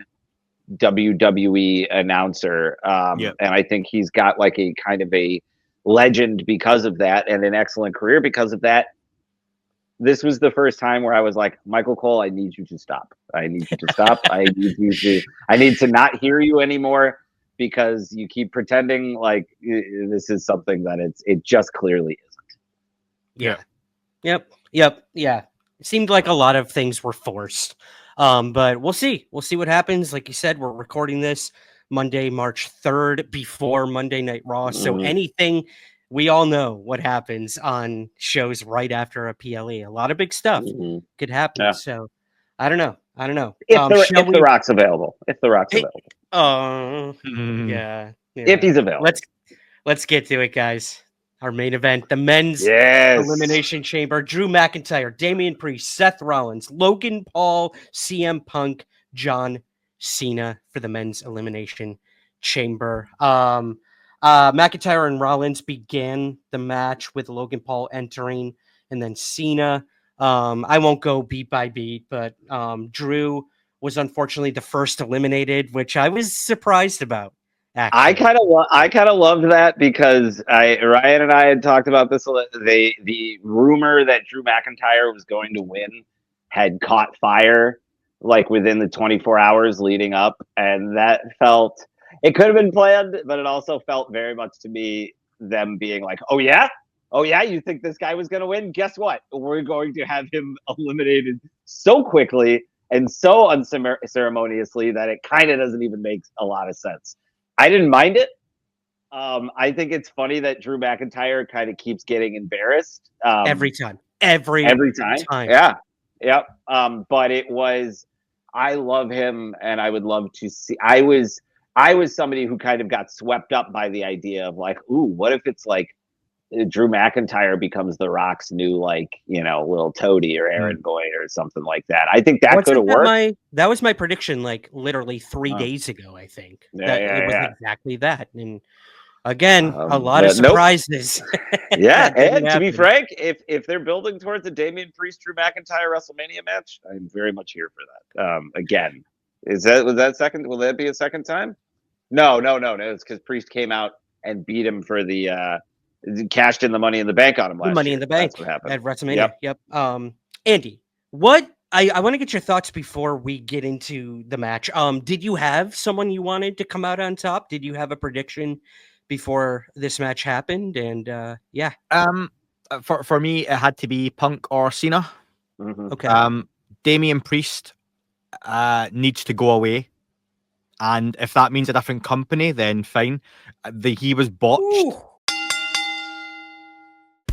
WWE announcer. And I think he's got like a kind of a legend because of that, and an excellent career because of that. This was the first time where I was like, Michael Cole, I need you to stop. I need you to stop. I need to not hear you anymore, because you keep pretending like this is something that it just clearly isn't. Yep. It seemed like a lot of things were forced. But we'll see what happens. Like you said, we're recording this Monday, March 3rd, before Monday Night Raw. So anything, we all know what happens on shows right after a PLE. A lot of big stuff could happen. Yeah. So I don't know. If The Rock's available. If he's available. Let's get to it, guys. Our main event, the men's Elimination Chamber. Drew McIntyre, Damian Priest, Seth Rollins, Logan Paul, CM Punk, John Cena for the men's Elimination Chamber. McIntyre and Rollins began the match with Logan Paul entering, and then Cena. I won't go beat by beat, but Drew was unfortunately the first eliminated, which I was surprised about. Actually. I kind of loved that, because Ryan and I had talked about this. The rumor that Drew McIntyre was going to win had caught fire like within the 24 hours leading up, and that it could have been planned, but it also felt very much to me them being like, oh yeah, you think this guy was going to win? Guess what? We're going to have him eliminated so quickly and so unceremoniously that it kind of doesn't even make a lot of sense. I didn't mind it. I think it's funny that Drew McIntyre kind of keeps getting embarrassed every time. Yeah. But I love him, and I would love to see. I was somebody who kind of got swept up by the idea of like, ooh, what if it's like Drew McIntyre becomes The Rock's new, like, you know, little toady or errand boy or something like that. I think that could have worked. That was my prediction, like literally 3 days ago. I think it was exactly that. And again, a lot of surprises. And to be frank, if they're building towards a Damian Priest Drew McIntyre WrestleMania match, I'm very much here for that. Again, will that be a second time? No. It's because Priest came out and beat him for the cashed in the Money in the Bank on him last year. Money in the Bank at WrestleMania. Yep. Andy, what I want to get your thoughts before we get into the match. Did you have someone you wanted to come out on top? Did you have a prediction before this match happened? And for me, it had to be Punk or Cena. Okay. Damian Priest needs to go away, and if that means a different company, then fine. He was botched. Ooh.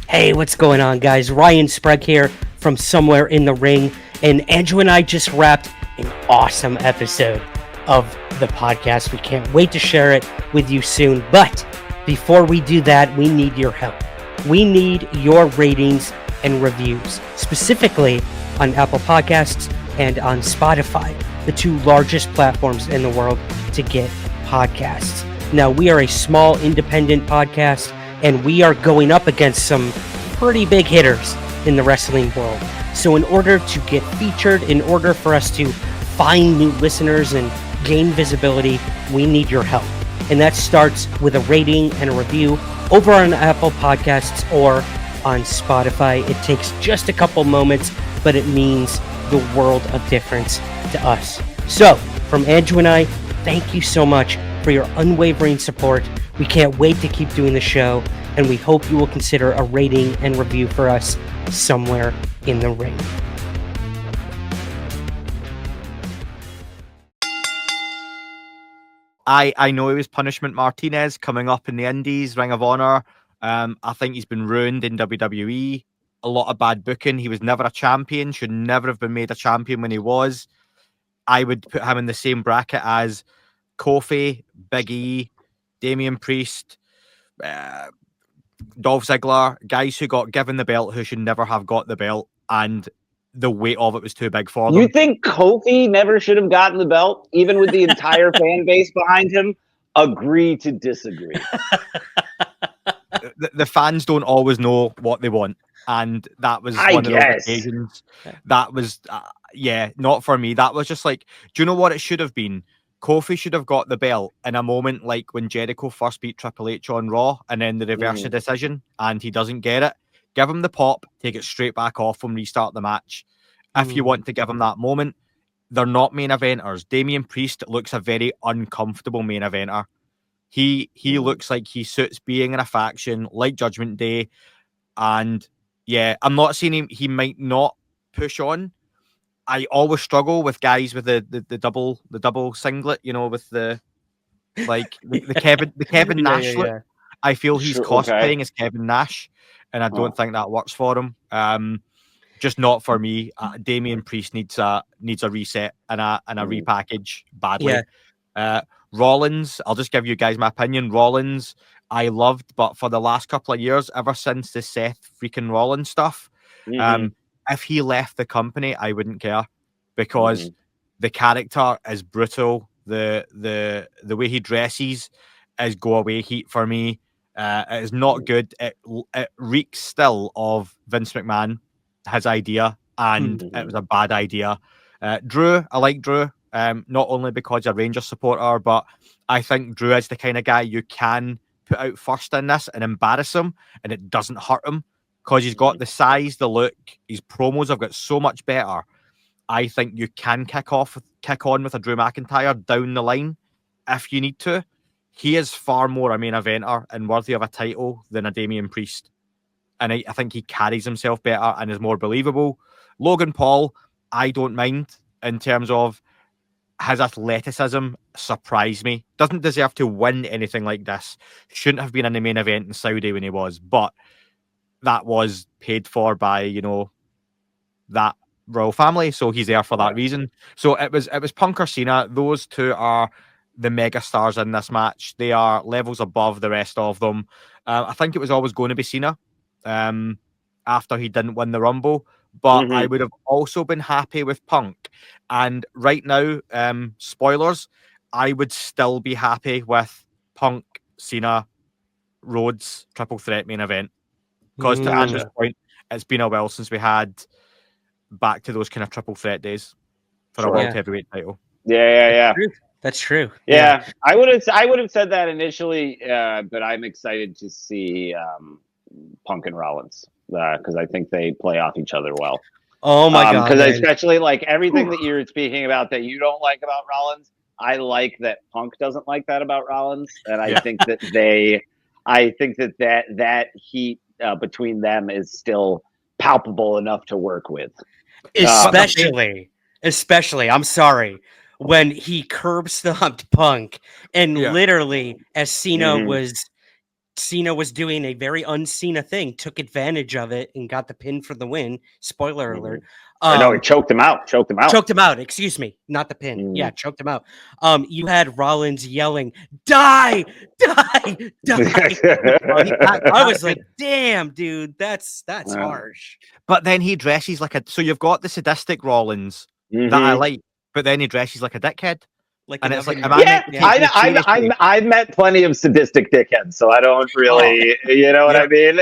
Hey, what's going on, guys? Ryan Sprague here from Somewhere in the Ring, and Andrew and I just wrapped an awesome episode of the podcast. We can't wait to share it with you soon, but before we do that, we need your help. We need your ratings and reviews, specifically on Apple Podcasts and on Spotify, the two largest platforms in the world to get podcasts. Now, we are a small independent podcast, and we are going up against some pretty big hitters in the wrestling world. So in order to get featured, in order for us to find new listeners and gain visibility, we need your help. And that starts with a rating and a review over on Apple Podcasts or on Spotify. It takes just a couple moments, but it means the world of difference to us. So, from Andrew and I, thank you so much for your unwavering support. We can't wait to keep doing the show, and we hope you will consider a rating and review for us somewhere in the ring. I know he was Punishment Martinez coming up in the Indies, Ring of Honor. I think he's been ruined in WWE. A lot of bad booking. He was never a champion, should never have been made a champion when he was. I would put him in the same bracket as Kofi, Big E, Damian Priest, Dolph Ziggler, guys who got given the belt who should never have got the belt, and the weight of it was too big for them. You think Kofi never should have gotten the belt, even with the entire fan base behind him? Agree to disagree. The fans don't always know what they want, and that was one of those occasions. That was, not for me. That was just like, do you know what it should have been? Kofi should have got the belt in a moment like when Jericho first beat Triple H on Raw, and then they reverse the decision, and he doesn't get it. Give him the pop, take it straight back off him, restart the match. If you want to give him that moment, they're not main eventers. Damian Priest looks a very uncomfortable main eventer. He looks like he suits being in a faction like Judgment Day. And yeah, I'm not saying he might not push on. I always struggle with guys with the double singlet, you know, with the Kevin Nash look. I feel he's cosplaying as Kevin Nash, and I don't think that works for him. Just not for me. Damian Priest needs a reset and a repackage badly. Rollins, I'll just give you guys my opinion. Rollins, I loved, but for the last couple of years, ever since the Seth freaking Rollins stuff, if he left the company, I wouldn't care, because the character is brutal. The way he dresses is go away heat for me. It is not good. It reeks still of Vince McMahon, his idea, and it was a bad idea. Drew, I like Drew, not only because you're a Rangers supporter, but I think Drew is the kind of guy you can put out first in this and embarrass him, and it doesn't hurt him, because he's got the size, the look. His promos have got so much better. I think you can kick on with a Drew McIntyre down the line if you need to. He is far more a main eventer and worthy of a title than a Damian Priest. And I think he carries himself better and is more believable. Logan Paul, I don't mind in terms of his athleticism. Surprised me. Doesn't deserve to win anything like this. Shouldn't have been in the main event in Saudi when he was. But that was paid for by, that royal family. So he's there for that reason. So it was Punk or Cena. Those two are the mega stars in this match. They are levels above the rest of them. I think it was always going to be Cena after he didn't win the Rumble, but I would have also been happy with Punk. And right now, spoilers, I would still be happy with Punk, Cena, Rhodes, triple threat main event. Because to Andrew's point, it's been a while since we had back to those kind of triple threat days for a world heavyweight title. Yeah. That's true. Yeah. I would have said that initially, but I'm excited to see Punk and Rollins because I think they play off each other well. Oh my god! Because especially like everything that you're speaking about that you don't like about Rollins, I like that Punk doesn't like that about Rollins, and I think that that heat between them is still palpable enough to work with. Especially, I'm sorry, when he curb stomped Punk and literally as Cena was doing a very un-Cena thing, took advantage of it and got the pin for the win. Spoiler alert. No, he choked him out. Excuse me, not the pin. Yeah, choked him out. You had Rollins yelling, "Die, die, die!" I was like, "Damn, dude, that's harsh." But then he dresses like so you've got the sadistic Rollins that I like, but then he dresses like a dickhead. And it's like, I've met plenty of sadistic dickheads, so I don't really, you know what I mean?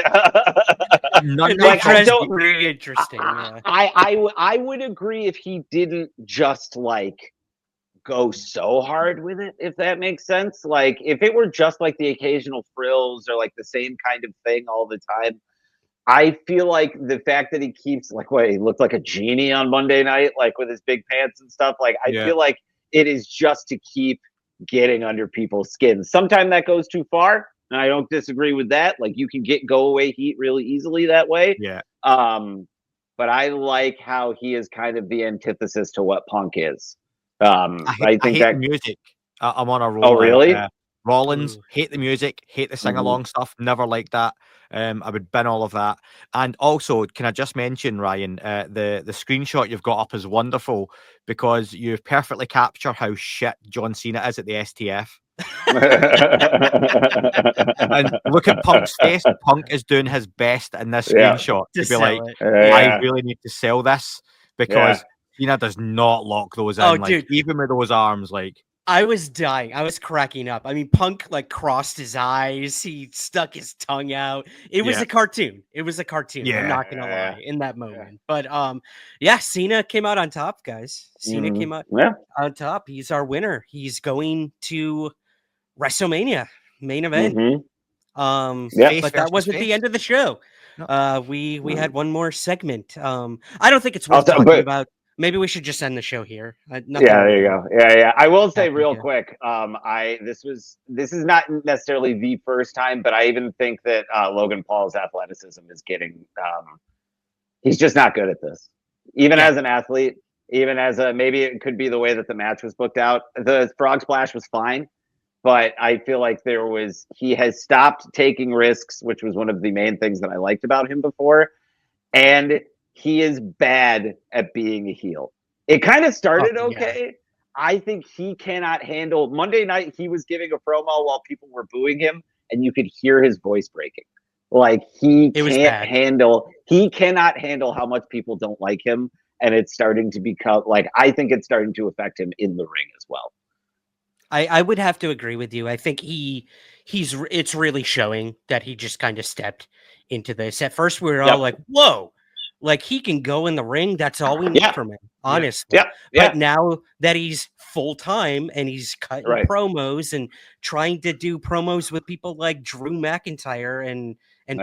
none Like, I don't- pretty interesting. Yeah. I would agree if he didn't just like go so hard with it, if that makes sense. Like if it were just like the occasional frills or like the same kind of thing all the time, I feel like the fact that he keeps like what he looked like a genie on Monday night, like with his big pants and stuff. Like I feel like it is just to keep getting under people's skin. Sometimes that goes too far, and I don't disagree with that. Like you can get go away heat really easily that way. Yeah. But I like how he is kind of the antithesis to what Punk is. I hate think the that music. I'm on a roll. Oh, really? Rollins, hate the music, hate the sing-along stuff. Never liked that. I would bin all of that. And also, can I just mention, Ryan, the screenshot you've got up is wonderful because you've perfectly captured how shit John Cena is at the STF. And look at Punk's face. Punk is doing his best in this screenshot to be like, I really need to sell this because Cena does not lock those in. Oh, like, dude. Even with those arms, like. I was dying. I was cracking up. I mean, Punk like crossed his eyes. He stuck his tongue out. It was a cartoon. It was a cartoon. Yeah. I'm not gonna lie in that moment. But Cena came out on top, guys. Cena came out on top. He's our winner. He's going to WrestleMania main event. But that wasn't the end of the show. No. We had one more segment. I don't think it's worth talking about. Maybe we should just end the show here. There you go. Yeah. I will say real quick. This is not necessarily the first time, but I even think that Logan Paul's athleticism is getting. He's just not good at this. Even as an athlete, even as maybe it could be the way that the match was booked out. The frog splash was fine, but I feel like he has stopped taking risks, which was one of the main things that I liked about him before, and he is bad at being a heel. It kind of started okay. Yeah. I think he cannot handle Monday night. He was giving a promo while people were booing him, and you could hear his voice breaking. Like he cannot handle how much people don't like him, and it's starting to become like I think it's starting to affect him in the ring as well. I would have to agree with you. I think it's really showing that he just kind of stepped into this. At first, we were all like, "Whoa." Like he can go in the ring. That's all we need from him, honestly. But now that he's full time and he's cutting promos and trying to do promos with people like Drew McIntyre and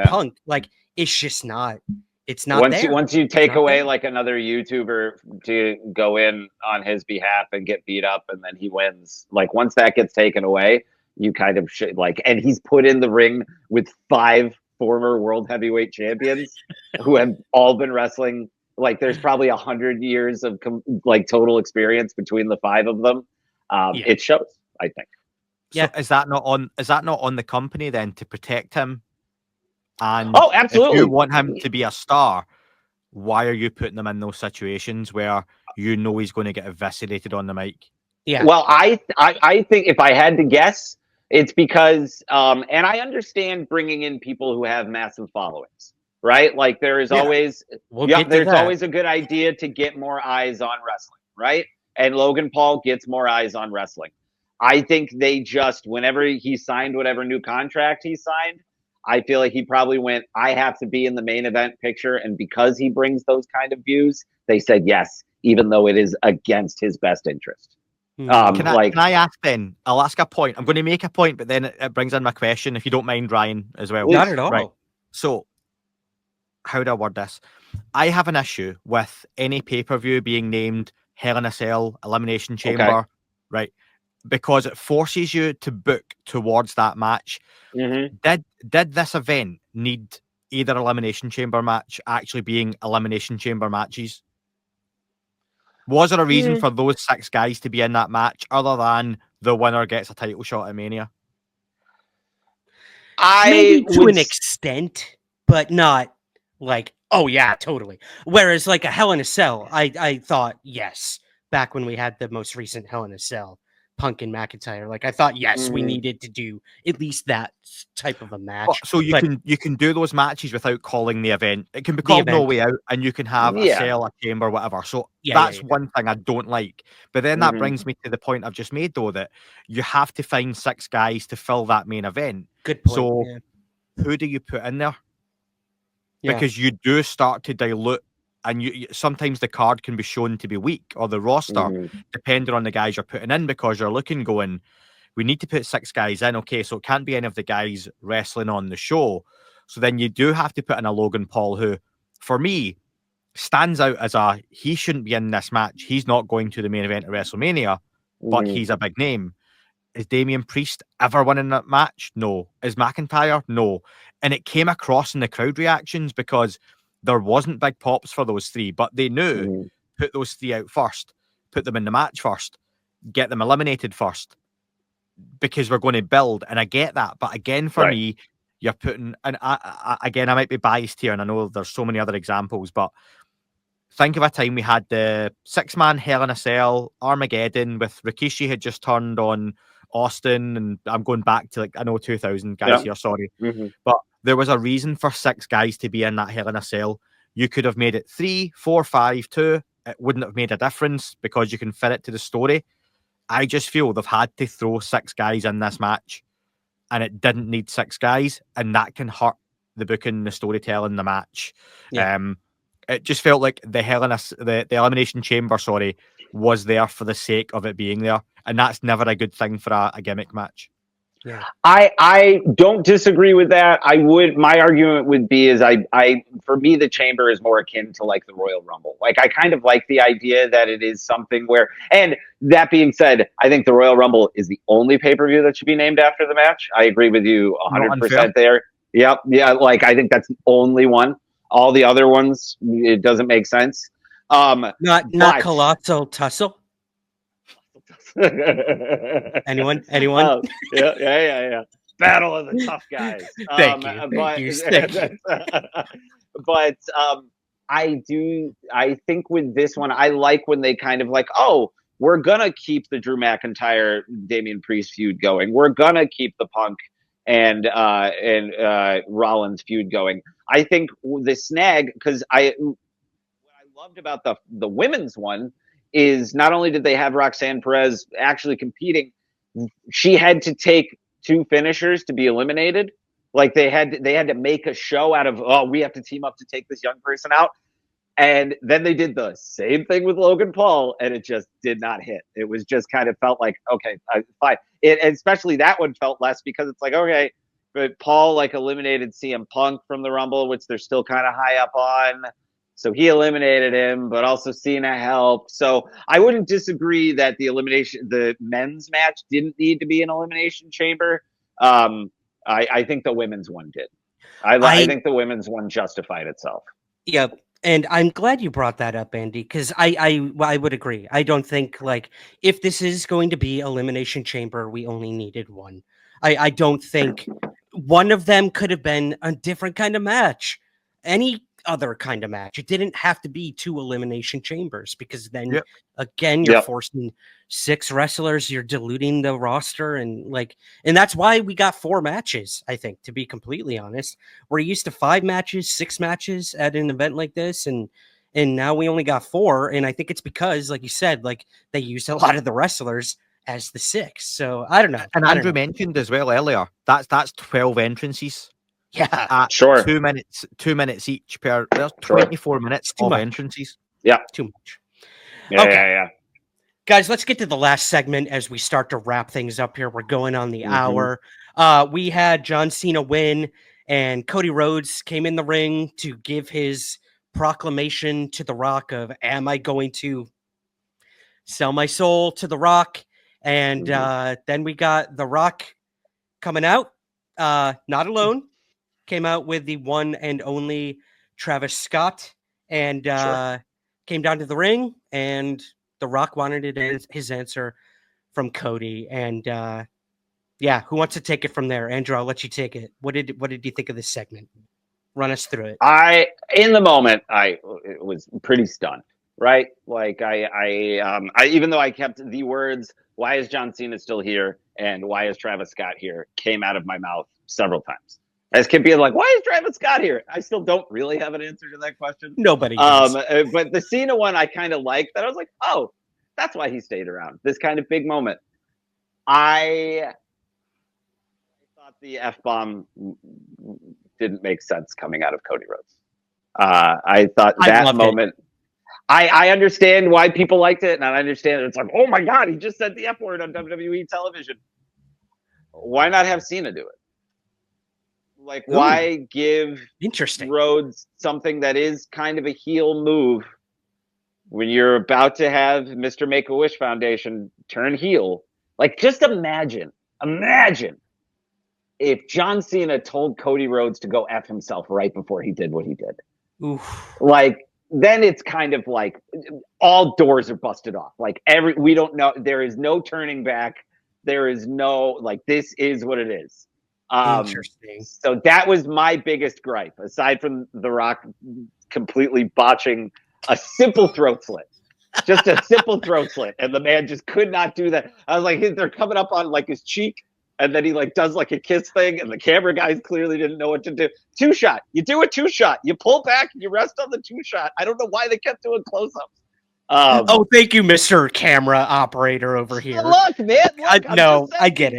Punk, like it's just not. It's not once you take away like another YouTuber to go in on his behalf and get beat up, and then he wins. Like once that gets taken away, you kind of should like. And he's put in the ring with 5 former world heavyweight champions who have all been wrestling. Like there's probably 100 years of like total experience between the 5 of them. It shows, I think. So is that not on the company then to protect him? And absolutely. If you want him to be a star, why are you putting him in those situations where you know he's going to get eviscerated on the mic? Yeah. Well, I think if I had to guess, it's because, and I understand bringing in people who have massive followings, right? Like there is always, there's always a good idea to get more eyes on wrestling, right? And Logan Paul gets more eyes on wrestling. I think they just, whenever he signed whatever new contract he signed, I feel like he probably went, I have to be in the main event picture. And because he brings those kind of views, they said yes, even though it is against his best interest. Can I ask then? I'll ask a point. I'm going to make a point, but then it brings in my question, if you don't mind, Ryan, as well. Not at all. Right. So, how do I word this? I have an issue with any pay-per-view being named Hell in a Cell, Elimination Chamber, right? Because it forces you to book towards that match. Mm-hmm. Did this event need either Elimination Chamber match actually being Elimination Chamber matches? Was there a reason for those 6 guys to be in that match other than the winner gets a title shot at Mania? Maybe to an extent, but not like, oh yeah, totally. Whereas like a Hell in a Cell, I thought, yes, back when we had the most recent Hell in a Cell, Punk and McIntyre, like I thought, yes, we needed to do at least that type of a match. So you can do those matches without calling the event. It can be called No Way Out, and you can have a cell, a chamber, whatever. So that's one thing I don't like. But then that brings me to the point I've just made, though, that you have to find 6 guys to fill that main event. Good point. So who do you put in there? because you do start to dilute, and sometimes the card can be shown to be weak, or the roster, depending on the guys you're putting in, because you're looking going, we need to put 6 guys in. Okay, so it can't be any of the guys wrestling on the show. So then you do have to put in a Logan Paul, who, for me, stands out as he shouldn't be in this match. He's not going to the main event of WrestleMania, but he's a big name. Is Damian Priest ever winning that match? No. Is McIntyre? No. And it came across in the crowd reactions because there wasn't big pops for those 3, but they knew, put those 3 out first, put them in the match first, get them eliminated first, because we're going to build. And I get that. But again, for me, you're putting, and I might be biased here, and I know there's so many other examples, but think of a time we had the 6-man Hell in a Cell, Armageddon, with Rikishi had just turned on Austin, and I'm going back to, like, I know 2000 guys here, sorry. But there was a reason for 6 guys to be in that Hell in a Cell. You could have made it 3, 4, 5, 2. It wouldn't have made a difference because you can fit it to the story. I just feel they've had to throw 6 guys in this match, and it didn't need 6 guys, and that can hurt the booking, the storytelling, the match. It just felt like the Elimination Chamber, was there for the sake of it being there, and that's never a good thing for a gimmick match. Yeah, I don't disagree with that. My argument would be is for me, the Chamber is more akin to like the Royal Rumble. Like, I kind of like the idea that it is something where, and that being said, I think the Royal Rumble is the only pay-per-view that should be named after the match. I agree with you 100% there. Yep. Yeah. Like, I think that's the only one. All the other ones, it doesn't make sense. Not Colossal Tussle. Anyone? Yeah. Battle of the tough guys. Thank you. But I think with this one, I like when they kind of like, oh, we're gonna keep the Drew McIntyre Damian Priest feud going. We're gonna keep the Punk and Rollins feud going. I think the snag, because what I loved about the women's one is not only did they have Roxanne Perez actually competing, she had to take 2 finishers to be eliminated. Like, they had to make a show out of, oh, we have to team up to take this young person out. And then they did the same thing with Logan Paul, and it just did not hit. It was just kind of felt like, okay, fine. Especially that one felt less because it's like, okay, but Paul like eliminated CM Punk from the Rumble, which they're still kind of high up on. So he eliminated him, but also Cena helped. So I wouldn't disagree that the men's match didn't need to be an Elimination Chamber. I think the women's one did. I think the women's one justified itself. Yeah. And I'm glad you brought that up, Andy, because I would agree. I don't think, like, if this is going to be Elimination Chamber, we only needed one. I don't think one of them could have been a different kind of match. Any other kind of match. It didn't have to be 2 Elimination Chambers, because then again, you're forcing 6 wrestlers, you're diluting the roster, and that's why we got 4 matches, I think, to be completely honest. We're used to 5 matches, 6 matches at an event like this, and now we only got 4, and I think it's because, like you said, like, they used a lot of the wrestlers as the 6. So I don't know. And Andrew mentioned as well earlier, that's 12 entrances. Yeah, sure. 2 minutes each per. There's 24 minutes of entrances. Yeah, too much. Yeah. Guys, let's get to the last segment as we start to wrap things up here. We're going on the hour. We had John Cena win, and Cody Rhodes came in the ring to give his proclamation to The Rock of, am I going to sell my soul to The Rock? And then we got The Rock coming out, not alone. Came out with the one and only Travis Scott, and came down to the ring, and The Rock wanted his answer from Cody. And who wants to take it from there? Andrew, I'll let you take it. What did you think of this segment? Run us through it. In the moment, I was pretty stunned. Right? Like I even though I kept the words, "Why is John Cena still here?" and "Why is Travis Scott here?" came out of my mouth several times. As kept being like, "Why is Travis Scott here?" I still don't really have an answer to that question. Nobody does. But the Cena one, I kind of liked that. I was like, "Oh, that's why he stayed around." This kind of big moment. I thought the F-bomb didn't make sense coming out of Cody Rhodes. I thought I that love moment. I understand why people liked it, and I understand it's like, oh my god, he just said the F word on WWE television. Why not have Cena do it? Like, why give Interesting. Rhodes something that is kind of a heel move when you're about to have Mr. Make-A-Wish Foundation turn heel? Like, just imagine if John Cena told Cody Rhodes to go F himself right before he did what he did. Oof. Like, then it's kind of like all doors are busted off. Like, we don't know. There is no turning back. There is no, like, this is what it is. Interesting. So that was my biggest gripe, aside from The Rock completely botching a simple throat slit. Just a simple throat slit. And the man just could not do that. I was like, they're coming up on like his cheek. And then he like does like a kiss thing. And the camera guys clearly didn't know what to do. 2-shot. You do a 2-shot. You pull back. You rest on the 2-shot. I don't know why they kept doing close-ups. Oh, thank you, Mr. Camera Operator over here. Look, man. Look, I get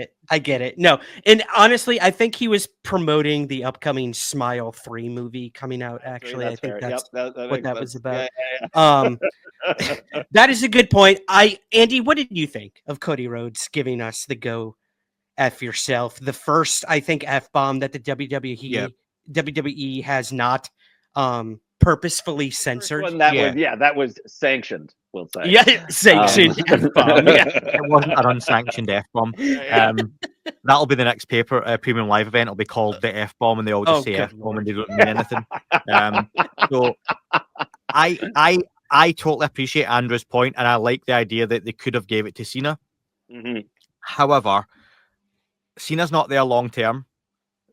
it. No, and honestly, I think he was promoting the upcoming Smile 3 movie coming out. Actually, I think that's what that was about. Yeah. That is a good point. Andy, what did you think of Cody Rhodes giving us the go F yourself? The first, I think, F-bomb that the WWE has not purposefully censored. That was sanctioned, we'll say. Yeah, sanctioned F-bomb. Yeah. It wasn't an unsanctioned F-bomb. That'll be the next premium live event. It'll be called the F-bomb, and they all just say F-bomb and they don't mean anything. So I totally appreciate Andrew's point, and I like the idea that they could have gave it to Cena. Mm-hmm. However, Cena's not there long term.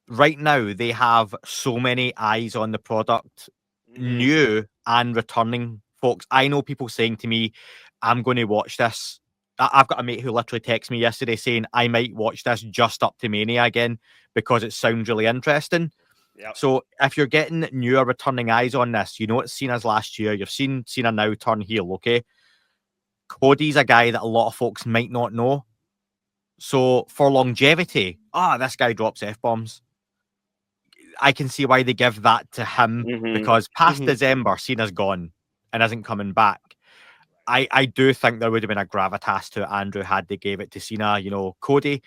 Right now, they have so many eyes on the product, new and returning folks. I know people saying to me, I'm going to watch this. I've got a mate who literally texted me yesterday saying, I might watch this just up to Mania again because it sounds really interesting. Yep. So if you're getting newer returning eyes on this, you know it's Cena's last year. You've seen Cena now turn heel, okay? Cody's a guy that a lot of folks might not know. So for longevity, this guy drops F-bombs. I can see why they give that to him because past December, Cena's gone and isn't coming back. I do think there would have been a gravitas to it, Andrew, had they gave it to Cena. You know, Cody,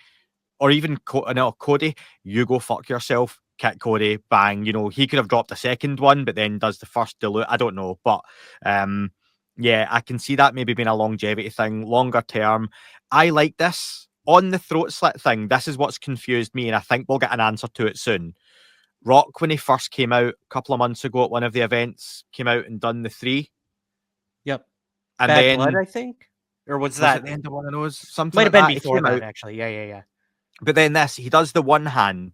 or even Cody, you go fuck yourself, kick Cody, bang. You know, he could have dropped a second one, but then does the first dilute. I don't know. But yeah, I can see that maybe being a longevity thing, longer term. I like this. On the throat slit thing, this is what's confused me, and I think we'll get an answer to it soon. Rock, when he first came out a couple of months ago at one of the events, came out and done the 3. Yep. And Bad then, Blood, I think? Or was that the end of one of those? Something might have like been that. before that, actually. Yeah. But then he does the one hand.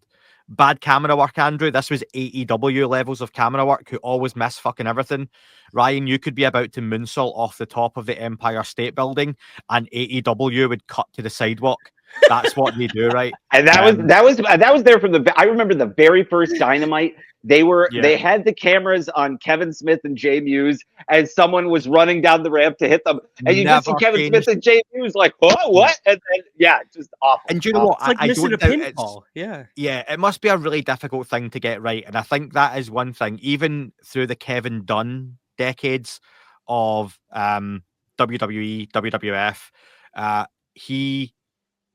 Bad camera work, Andrew. This was AEW levels of camera work, who always miss fucking everything. Ryan, you could be about to moonsault off the top of the Empire State Building, and AEW would cut to the sidewalk. That's what they do, right? And that was there from I remember the very first Dynamite. They had the cameras on Kevin Smith and Jay Muse as someone was running down the ramp to hit them, and you just see Kevin Smith and Jay Muse like, what? And then just awful. And do you know what? It's like missing a pinfall. Yeah, it must be a really difficult thing to get right, and I think that is one thing. Even through the Kevin Dunn decades of WWE, WWF,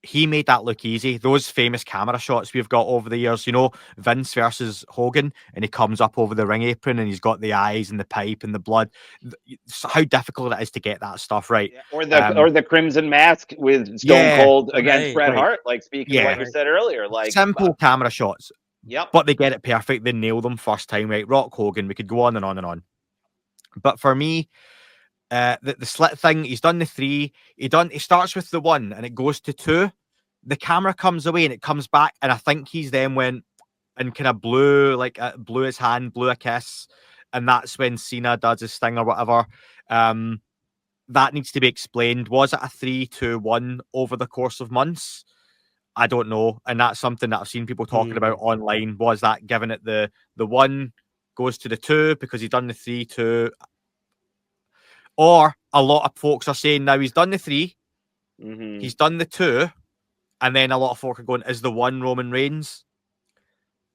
he made that look easy. Those famous camera shots we've got over the years, you know, Vince versus Hogan, and he comes up over the ring apron and he's got the eyes and the pipe and the blood. How difficult it is to get that stuff right. Or the Crimson Mask with Stone Cold against Bret Hart, like speaking of what you said earlier. Like simple camera shots. Yep. But they get it perfect. They nail them first time, right? Rock, Hogan, we could go on and on and on. But for me, the slit thing, he's done the 3. He starts with the 1 and it goes to 2. The camera comes away and it comes back, and I think he's then went and kind of blew his hand, blew a kiss, and that's when Cena does his thing or whatever. That needs to be explained. Was it a 3-2-1 over the course of months? I don't know, and that's something that I've seen people talking about online. Was that given it the 1 goes to the 2 because he's done the 3-2? Or a lot of folks are saying now he's done the 3, he's done the 2, and then a lot of folk are going, is the 1 Roman Reigns?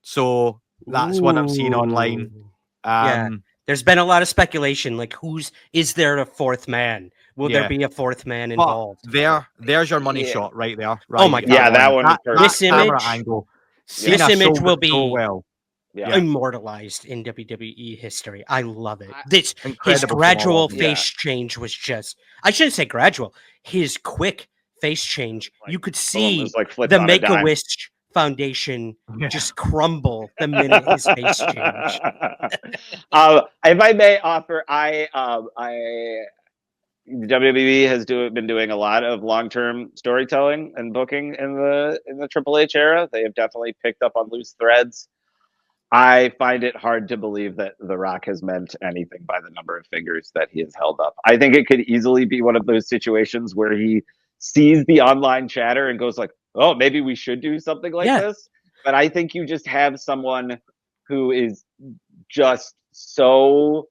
So that's what I'm seeing online. There's been a lot of speculation, like is there a fourth man? Will there be a fourth man involved? There's your money shot right there. Right? Oh my god! Yeah, that one. This image, angle. This image will be Yeah. immortalized in WWE history. I love it. His Incredible gradual phenomenon. face change was just—I shouldn't say gradual. His quick face change. You could see flipped the on a Make a dime. Wish Foundation just crumble the minute his face changed. If I may offer, WWE has been doing a lot of long-term storytelling and booking in the Triple H era. They have definitely picked up on loose threads. I find it hard to believe that The Rock has meant anything by the number of figures that he has held up. I think it could easily be one of those situations where he sees the online chatter and goes like, oh, maybe we should do something like this. But I think you just have someone who is just so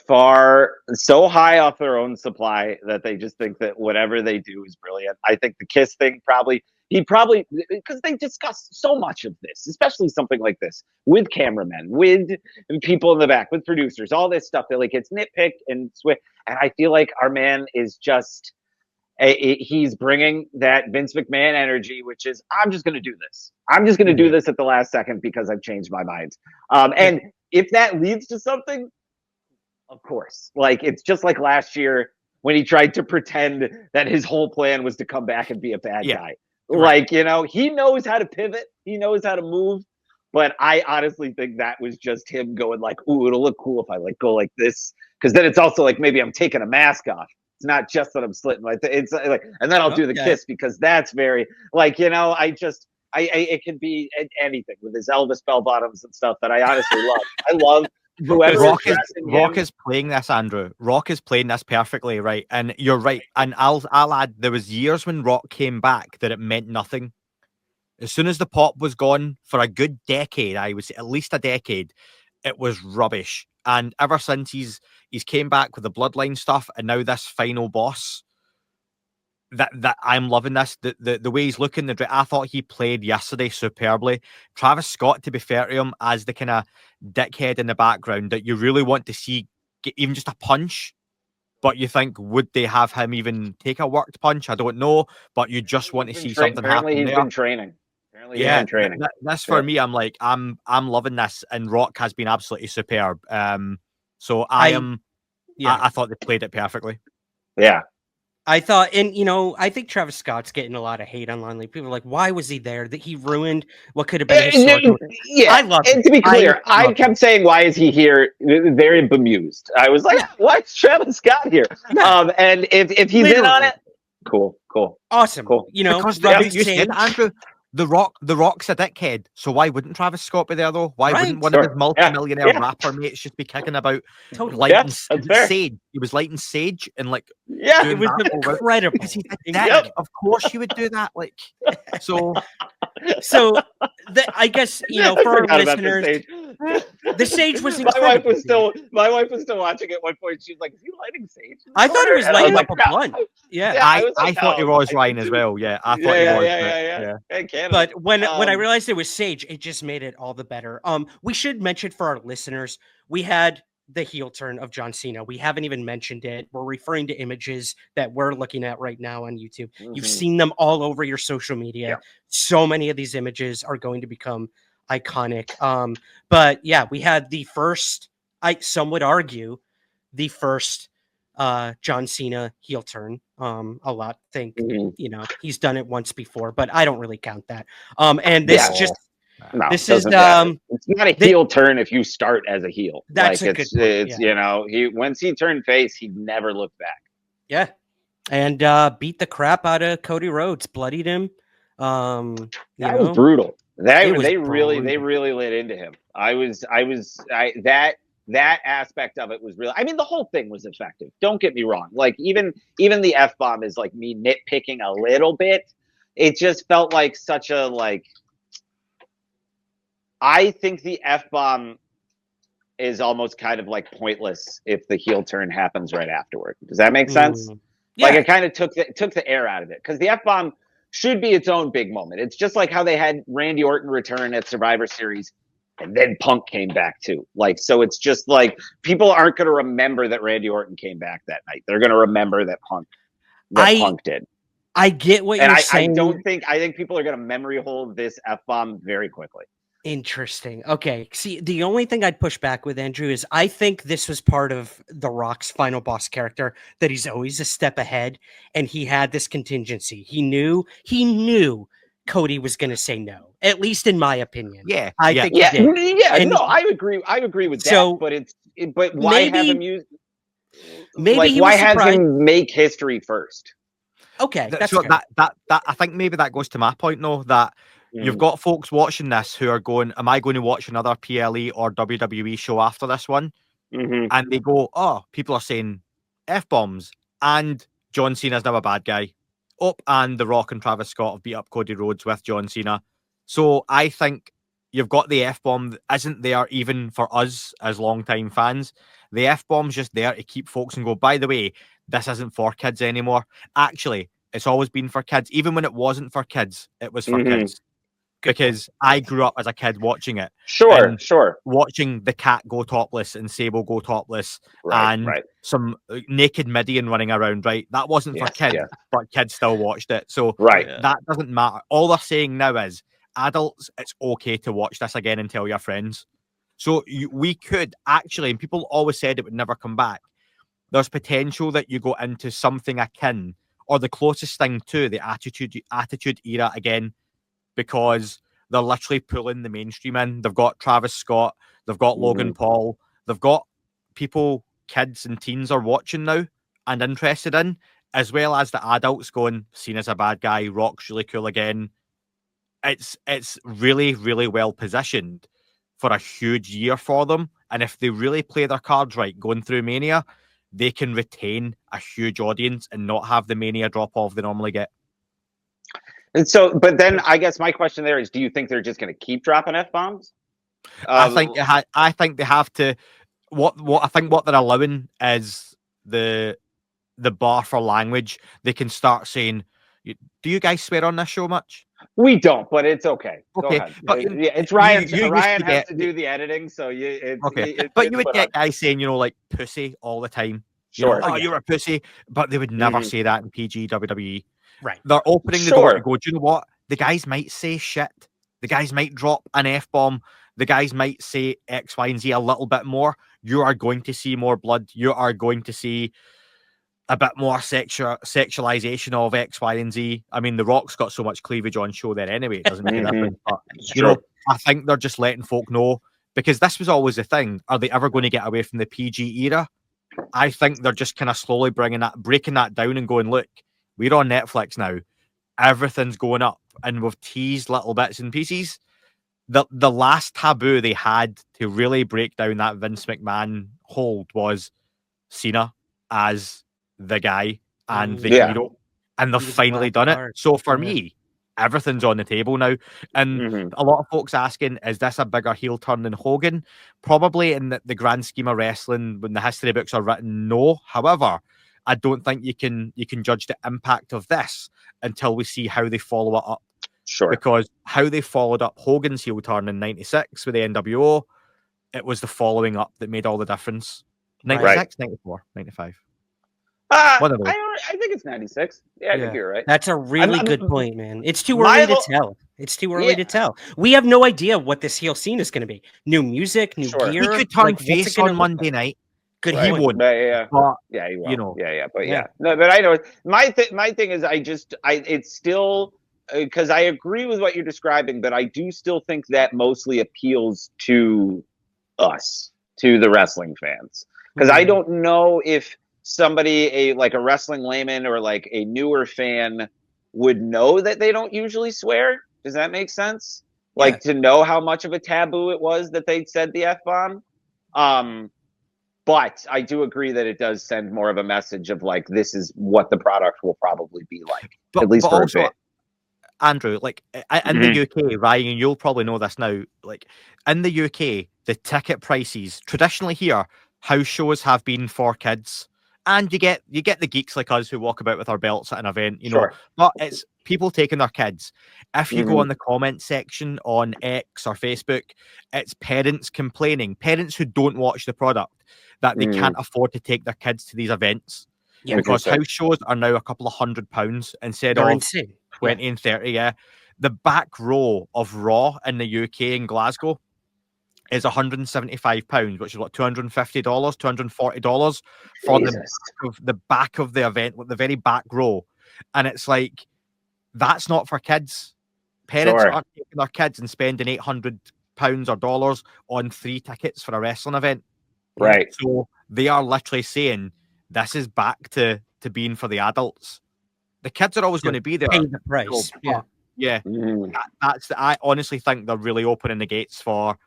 high off their own supply that they just think that whatever they do is brilliant. I think the Kiss thing because they discuss so much of this, especially something like this with cameramen, with people in the back, with producers, all this stuff that like it's nitpicked and I feel like our man is just he's bringing that Vince McMahon energy, which is I'm just going to do this. I'm just going to do this at the last second because I've changed my mind. And if that leads to something, of course, like it's just like last year when he tried to pretend that his whole plan was to come back and be a bad guy. Like, he knows how to pivot. He knows how to move. But I honestly think that was just him going like, ooh, it'll look cool if I like go like this. Because then it's also like maybe I'm taking a mask off. It's not just that I'm slitting my it's like, and then I'll do the kiss because that's very like, it can be anything with his Elvis bell bottoms and stuff that I honestly love. I love whoever Rock is playing this, Andrew. Rock is playing this perfectly, right? And you're right. And I'll add, there was years when Rock came back that it meant nothing. As soon as the pop was gone for a good decade, I would say at least a decade, it was rubbish. And ever since he's came back with the bloodline stuff and now this final boss, that I'm loving this. The way he's looking, I thought he played yesterday superbly. Travis Scott, to be fair to him, as the kind of dickhead in the background that you really want to see get even just a punch, but you think, would they have him even take a worked punch? I don't know, but you just want to see something happen. Apparently he's been training. That's for me. I'm like, I'm loving this, and Rock has been absolutely superb. So I thought they played it perfectly. Yeah. I thought, and I think Travis Scott's getting a lot of hate online. Like, people are like, why was he there? That he ruined what could have been historical. Yeah, I love it. To be clear, I kept saying, why is he here? Very bemused. I was like, why's Travis Scott here? And if he's in on it, cool. Awesome. Cool. Because you said, Andrew, The Rock's a dickhead, so why wouldn't Travis Scott be there though? Why wouldn't one of his multi-millionaire rapper mates just be kicking about lighting sage? He was lighting sage and like it was incredible. Because he's a dick. Of course he would do that. Like so I guess for our listeners, the sage was incredible. My wife was still watching at one point. She's like, "Is he lighting sage?" I thought he was lighting up a blunt. Yeah, I thought he was Ryan as well. Yeah, I thought he was. Yeah. But when I realized it was sage, it just made it all the better. We should mention for our listeners, we had the heel turn of John Cena. We haven't even mentioned it. We're referring to images that we're looking at right now on YouTube. Mm-hmm. You've seen them all over your social media. Yeah. So many of these images are going to become iconic. But yeah, we had the first, some would argue, the first John Cena heel turn. A lot think, he's done it once before, but I don't really count that. And this this is it's not a heel turn if you start as a heel. That's like a good point, once he turned face, he never looked back. Yeah. And beat the crap out of Cody Rhodes, bloodied him. That was brutal. They really lit into him. That aspect of it was real. I mean, the whole thing was effective. Don't get me wrong. Like even the F-bomb is like me nitpicking a little bit. It just felt like such a I think the F-bomb is almost kind of like pointless if the heel turn happens right afterward. Does that make sense? Yeah. Like it kind of took the air out of it because the F-bomb should be its own big moment. It's just like how they had Randy Orton return at Survivor Series. And then Punk came back too. Like, so it's just like people aren't going to remember that Randy Orton came back that night. They're going to remember that Punk did. I get what you're saying. I think people are going to memory hold this F-bomb very quickly. Interesting. Okay. See, the only thing I'd push back with, Andrew, is I think this was part of The Rock's final boss character, that he's always a step ahead, and he had this contingency. He knew Cody was going to say no, at least in my opinion. Yeah. I think he did. Yeah, And I agree with so that, but why have him use why have him make history first? Okay, that's so fair. that I think maybe that goes to my point though, that you've got folks watching this who are going, am I going to watch another PLE or WWE show after this one? And they go, oh, people are saying F-bombs and John Cena's now a bad guy. And The Rock and Travis Scott have beat up Cody Rhodes with John Cena. So I think you've got the F-bomb that isn't there even for us as long-time fans. The F-bomb's just there to keep folks and go, by the way, this isn't for kids anymore. Actually, it's always been for kids. Even when it wasn't for kids, it was for kids. Because I grew up as a kid watching it. Sure. Watching the cat go topless and Sable go topless and some naked Midian running around, right? That wasn't for kids, but kids still watched it. So that doesn't matter. All they're saying now is, adults, it's okay to watch this again and tell your friends. So we could actually, and people always said it would never come back, there's potential that you go into something akin or the closest thing to the Attitude Era again, because they're literally pulling the mainstream in. They've got Travis Scott, they've got Logan Paul, they've got people, kids and teens are watching now and interested in, as well as the adults going, Cena's a bad guy, Rock's really cool again. It's really, really well positioned for a huge year for them. And if they really play their cards right going through Mania, they can retain a huge audience and not have the Mania drop off they normally get. And so, but then I guess my question there is, do you think they're just going to keep dropping F-bombs? I think they have to. I think what they're allowing is the bar for language. They can start saying, do you guys swear on this show much? We don't, but it's okay. Okay, Go ahead. but It's Ryan. Ryan has get, to do the editing, so but you would get guys saying, like pussy all the time. Sure. Oh, you're a pussy, but they would never say that in PG WWE. Right. They're opening the door to go, do you know what? The guys might say shit. The guys might drop an F-bomb. The guys might say X, Y, and Z a little bit more. You are going to see more blood. You are going to see a bit more sexualization of X, Y, and Z. I mean, The Rock's got so much cleavage on show there anyway. It doesn't make a difference. But, I think they're just letting folk know, because this was always the thing. Are they ever going to get away from the PG era? I think they're just kind of slowly breaking that down and going, look, we're on Netflix now. Everything's going up, and we've teased little bits and pieces. The last taboo they had to really break down that Vince McMahon hold was Cena as the guy and the hero, and they've finally done it. So for me, everything's on the table now. And a lot of folks asking, is this a bigger heel turn than Hogan? Probably in the grand scheme of wrestling, when the history books are written, no. However, I don't think you can judge the impact of this until we see how they follow it up. Sure. Because how they followed up Hogan's heel turn in 96 with the NWO, it was the following up that made all the difference. 96, 94, 95. I think it's 96. Yeah, I think you're right. That's a really good point, man. It's too early to tell. It's too early to tell. We have no idea what this heel scene is going to be. New music, new gear. He could turn face on Monday night. Good, he won't. But, he won't. No, but I know my thing is it's still, because I agree with what you're describing, but I do still think that mostly appeals to us, to the wrestling fans, because I don't know if somebody like a wrestling layman or like a newer fan would know that they don't usually swear. Does that make sense? Like to know how much of a taboo it was that they said the F-bomb. But I do agree that it does send more of a message of like, this is what the product will probably be like, at least for also, a bit. Andrew, like in the UK, Ryan, you'll probably know this now. Like in the UK, the ticket prices traditionally here, house shows have been for kids, and you get the geeks like us who walk about with our belts at an event, you know. Sure. But it's people taking their kids. If you go Mhm. on the comment section on X or Facebook, it's parents complaining, parents who don't watch the product, that they can't afford to take their kids to these events. Yeah, Because Interesting. house shows are now a couple of £100 instead they're of insane. 20 and 30. Yeah. The back row of Raw in the UK in Glasgow is £175, which is what, $250, $240 for Jesus. the back of the event, with the very back row. And it's like, that's not for kids. Parents Sure. aren't taking their kids and spending £800 or dollars on 3 tickets for a wrestling event. Right. So they are literally saying this is back to being for the adults. The kids are always Yeah, going to be there. Pay the price. But, Yeah. Mhm. I honestly think they're really opening the gates for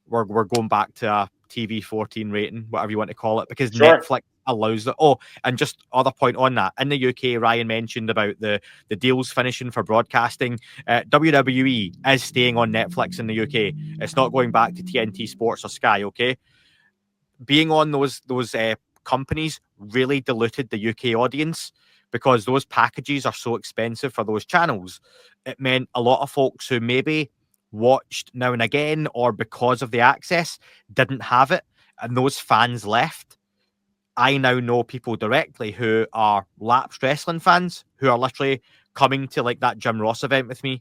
we're going back to a TV 14 rating, whatever you want to call it, because Sure. Netflix allows it. Oh, and just other point on that, in the UK, Ryan mentioned about the deals finishing for broadcasting. WWE is staying on Netflix in the UK. It's not going back to TNT Sports or Sky. Okay, being on those companies really diluted the UK audience, because those packages are so expensive for those channels. It meant a lot of folks who maybe watched now and again, or because of the access, didn't have it, and those fans left. I now know people directly who are lapsed wrestling fans who are literally coming to like that Jim Ross event with me,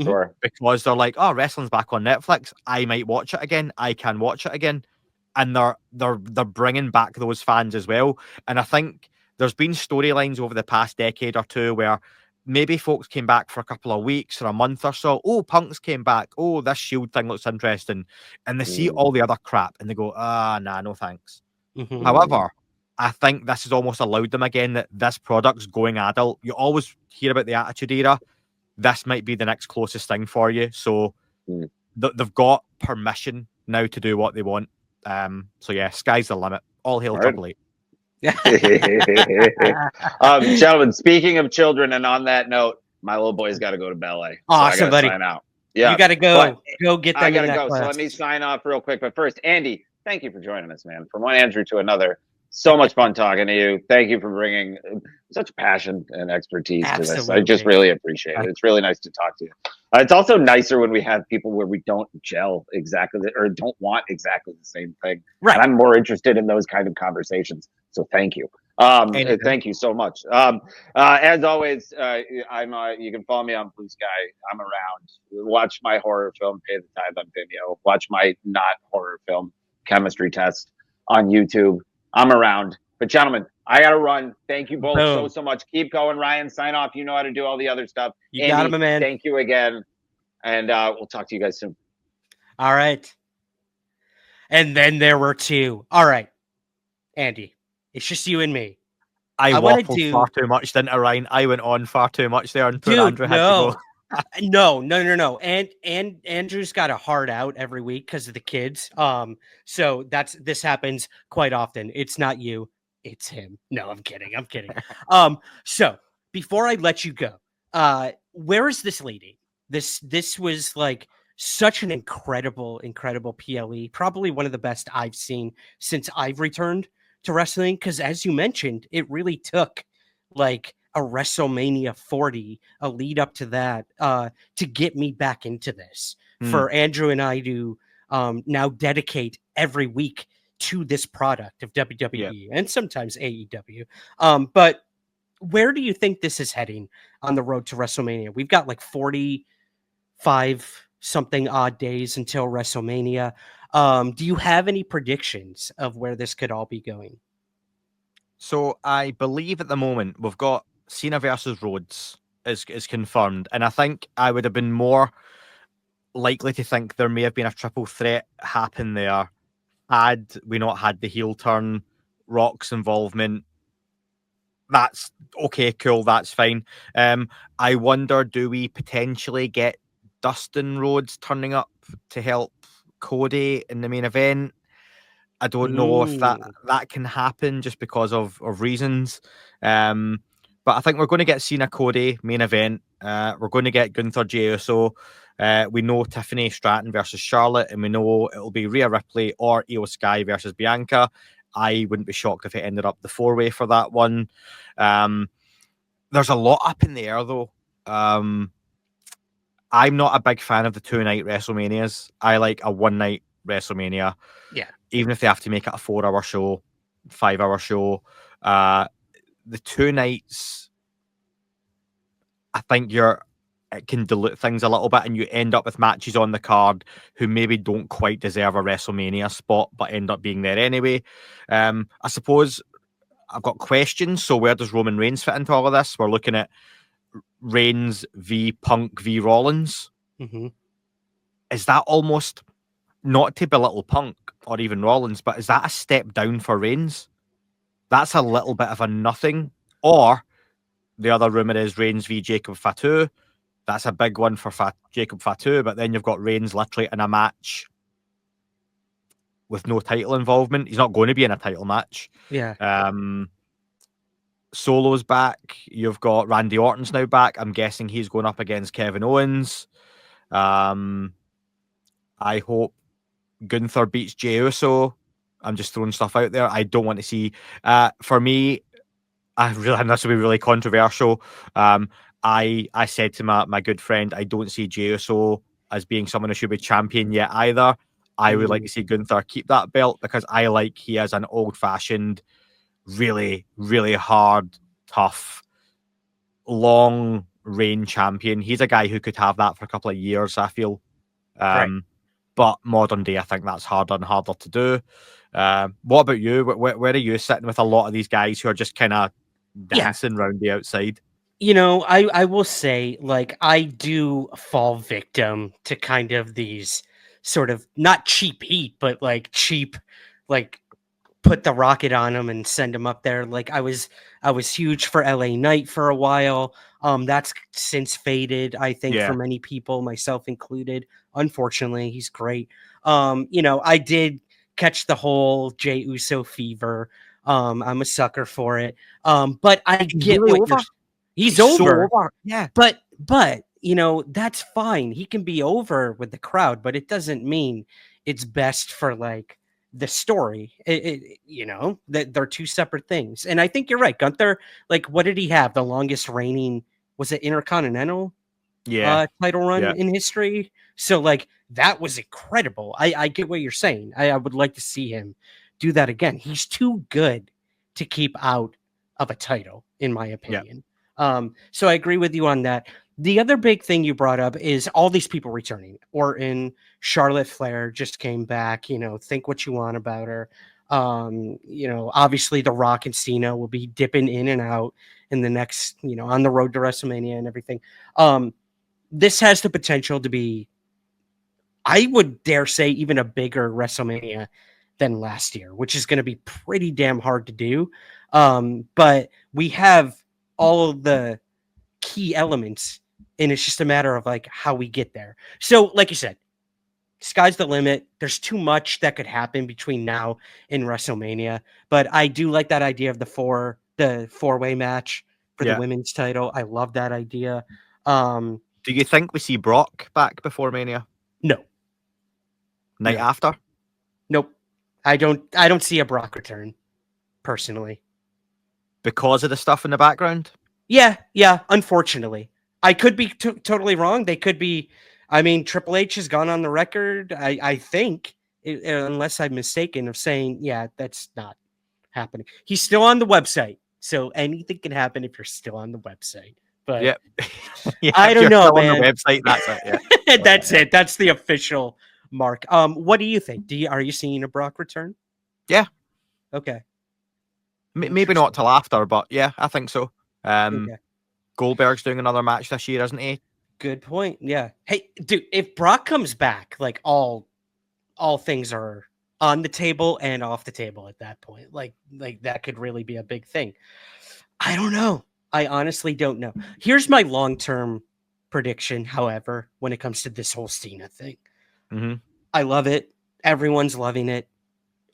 Sure. because they're like, oh, wrestling's back on Netflix, I might watch it again, I can watch it again. And they're bringing back those fans as well. And I think there's been storylines over the past decade or two where maybe folks came back for a couple of weeks or a month or so. Oh, Punk's came back. Oh, this Shield thing looks interesting. And they see all the other crap and they go, nah, no thanks. Mhm. However, I think this has almost allowed them again that this product's going adult. You always hear about the Attitude Era. This might be the next closest thing for you. So they've got permission now to do what they want. So yeah, sky's the limit. All hail Right. Triple H. Gentlemen, speaking of children, and on that note, my little boy's got to go to ballet. Awesome, so I buddy. gotta sign out. Yeah, You got to go. Go get them I in gotta that go. class. So let me sign off real quick. But first, Andy, thank you for joining us, man. From one Andrew to another. So much fun talking to you. Thank you for bringing such passion and expertise to this. I Absolutely. just really appreciate it. It's really nice to talk to you. It's also nicer when we have people where we don't gel exactly or don't want exactly the same thing. Right. And I'm more interested in those kind of conversations. So thank you. Anytime. Thank you so much. As always, you can follow me on Blue Sky. I'm around. Watch my horror film, Pay the Tithe on Vimeo. Watch my not horror film, Chemistry Test, on YouTube. I'm around. But gentlemen, I gotta run. Thank you both Boom. so much. Keep going, Ryan. Sign off. You know how to do all the other stuff. You got Andy, him, man. Thank you again. And we'll talk to you guys soon. All right. And then there were 2. All right, Andy, it's just you and me. I wanna waffled do- far too much, didn't I, Ryan? I went on far too much there, and poor Dude, Andrew had to go. No. And Andrew's got a heart out every week because of the kids. So this happens quite often. It's not you, it's him. No, I'm kidding. So before I let you go, where is this leading? This was like such an incredible PLE, probably one of the best I've seen since I've returned to wrestling. Because as you mentioned, it really took like a WrestleMania 40, a lead up to that, to get me back into this. For Andrew and I to now dedicate every week to this product of WWE and sometimes AEW. But where do you think this is heading on the road to WrestleMania? We've got like 45 something odd days until WrestleMania. Do you have any predictions of where this could all be going? So I believe at the moment we've got Cena versus Rhodes is confirmed, and I think I would have been more likely to think there may have been a triple threat happen there had we not had the heel turn, Rock's involvement. That's okay, cool, that's fine. I wonder, do we potentially get Dustin Rhodes turning up to help Cody in the main event? I don't know if that can happen just because of reasons. But I think we're going to get Cena Cody main event. We're going to get Gunther Jey Uso. We know Tiffany Stratton versus Charlotte, and we know it'll be Rhea Ripley or Io Sky versus Bianca. I wouldn't be shocked if it ended up the 4-way for that one. There's a lot up in the air, though. I'm not a big fan of the 2-night WrestleManias. I like a 1-night WrestleMania. Yeah. Even if they have to make it a 4-hour show, 5-hour show. The 2 nights, I think it can dilute things a little bit, and you end up with matches on the card who maybe don't quite deserve a WrestleMania spot, but end up being there anyway. I suppose I've got questions. So where does Roman Reigns fit into all of this? We're looking at Reigns v Punk v Rollins. Mm-hmm. Is that almost, not to belittle Punk or even Rollins, but is that a step down for Reigns? That's a little bit of a nothing. Or the other rumor is Reigns v Jacob Fatu. That's a big one for Jacob Fatu, but then you've got Reigns literally in a match with no title involvement. He's not going to be in a title match. Yeah. Solo's back. You've got Randy Orton's now back. I'm guessing he's going up against Kevin Owens. I hope Gunther beats Jey Uso. I'm just throwing stuff out there. I don't want to see. For me, and this will be really controversial. I said to my good friend, I don't see Jey Uso as being someone who should be champion yet either. I would like to see Gunther keep that belt because I like he has an old-fashioned, really, really hard, tough, long reign champion. He's a guy who could have that for a couple of years, I feel. Right. But modern day, I think that's harder and harder to do. What about you? Where are you sitting with a lot of these guys who are just kind of dancing around the outside? You know, I will say, like, I do fall victim to kind of these sort of not cheap heat, but like cheap, like put the rocket on them and send them up there. Like I was huge for LA Knight for a while. That's since faded, I think, for many people, myself included. Unfortunately, he's great. You know, I did catch the whole Jey Uso fever. I'm a sucker for it. But I get really what over. He's so over. Yeah. But you know, that's fine. He can be over with the crowd, but it doesn't mean it's best for like the story. You know, that they're two separate things. And I think you're right. Gunther, like, what did he have? The longest reigning, was it Intercontinental title run in history? So like that was incredible. I get what you're saying. I would like to see him do that again. He's too good to keep out of a title, in my opinion. So I agree with you on that. The other big thing you brought up is all these people returning. Orton, Charlotte Flair just came back. You know, think what you want about her. You know, obviously The Rock and Cena will be dipping in and out in the next, you know, on the road to WrestleMania and everything. This has the potential to be, I would dare say, even a bigger WrestleMania than last year, which is going to be pretty damn hard to do. But we have all of the key elements, and it's just a matter of like how we get there. So like you said, sky's the limit. There's too much that could happen between now and WrestleMania, but I do like that idea of the four-way match for the women's title. I love that idea. Do you think we see Brock back before Mania? No. Night after? Nope. I don't see a Brock return personally. Because of the stuff in the background? Yeah, unfortunately. I could be totally wrong. They could be. I mean, Triple H has gone on the record, I think, unless I'm mistaken, of saying, yeah, that's not happening. He's still on the website, so anything can happen if you're still on the website. But I don't know, man. On the website, that's it. Yeah. That's it. That's the official mark. What do you think? Are you seeing a Brock return? Yeah. Okay. Maybe not till after, but yeah, I think so. Okay. Goldberg's doing another match this year, isn't he? Good point. Yeah. Hey, dude, if Brock comes back, like all things are on the table and off the table at that point. Like that could really be a big thing. I don't know. I honestly don't know. Here's my long-term prediction, however, when it comes to this whole Cena thing. Mm-hmm. I love it. Everyone's loving it.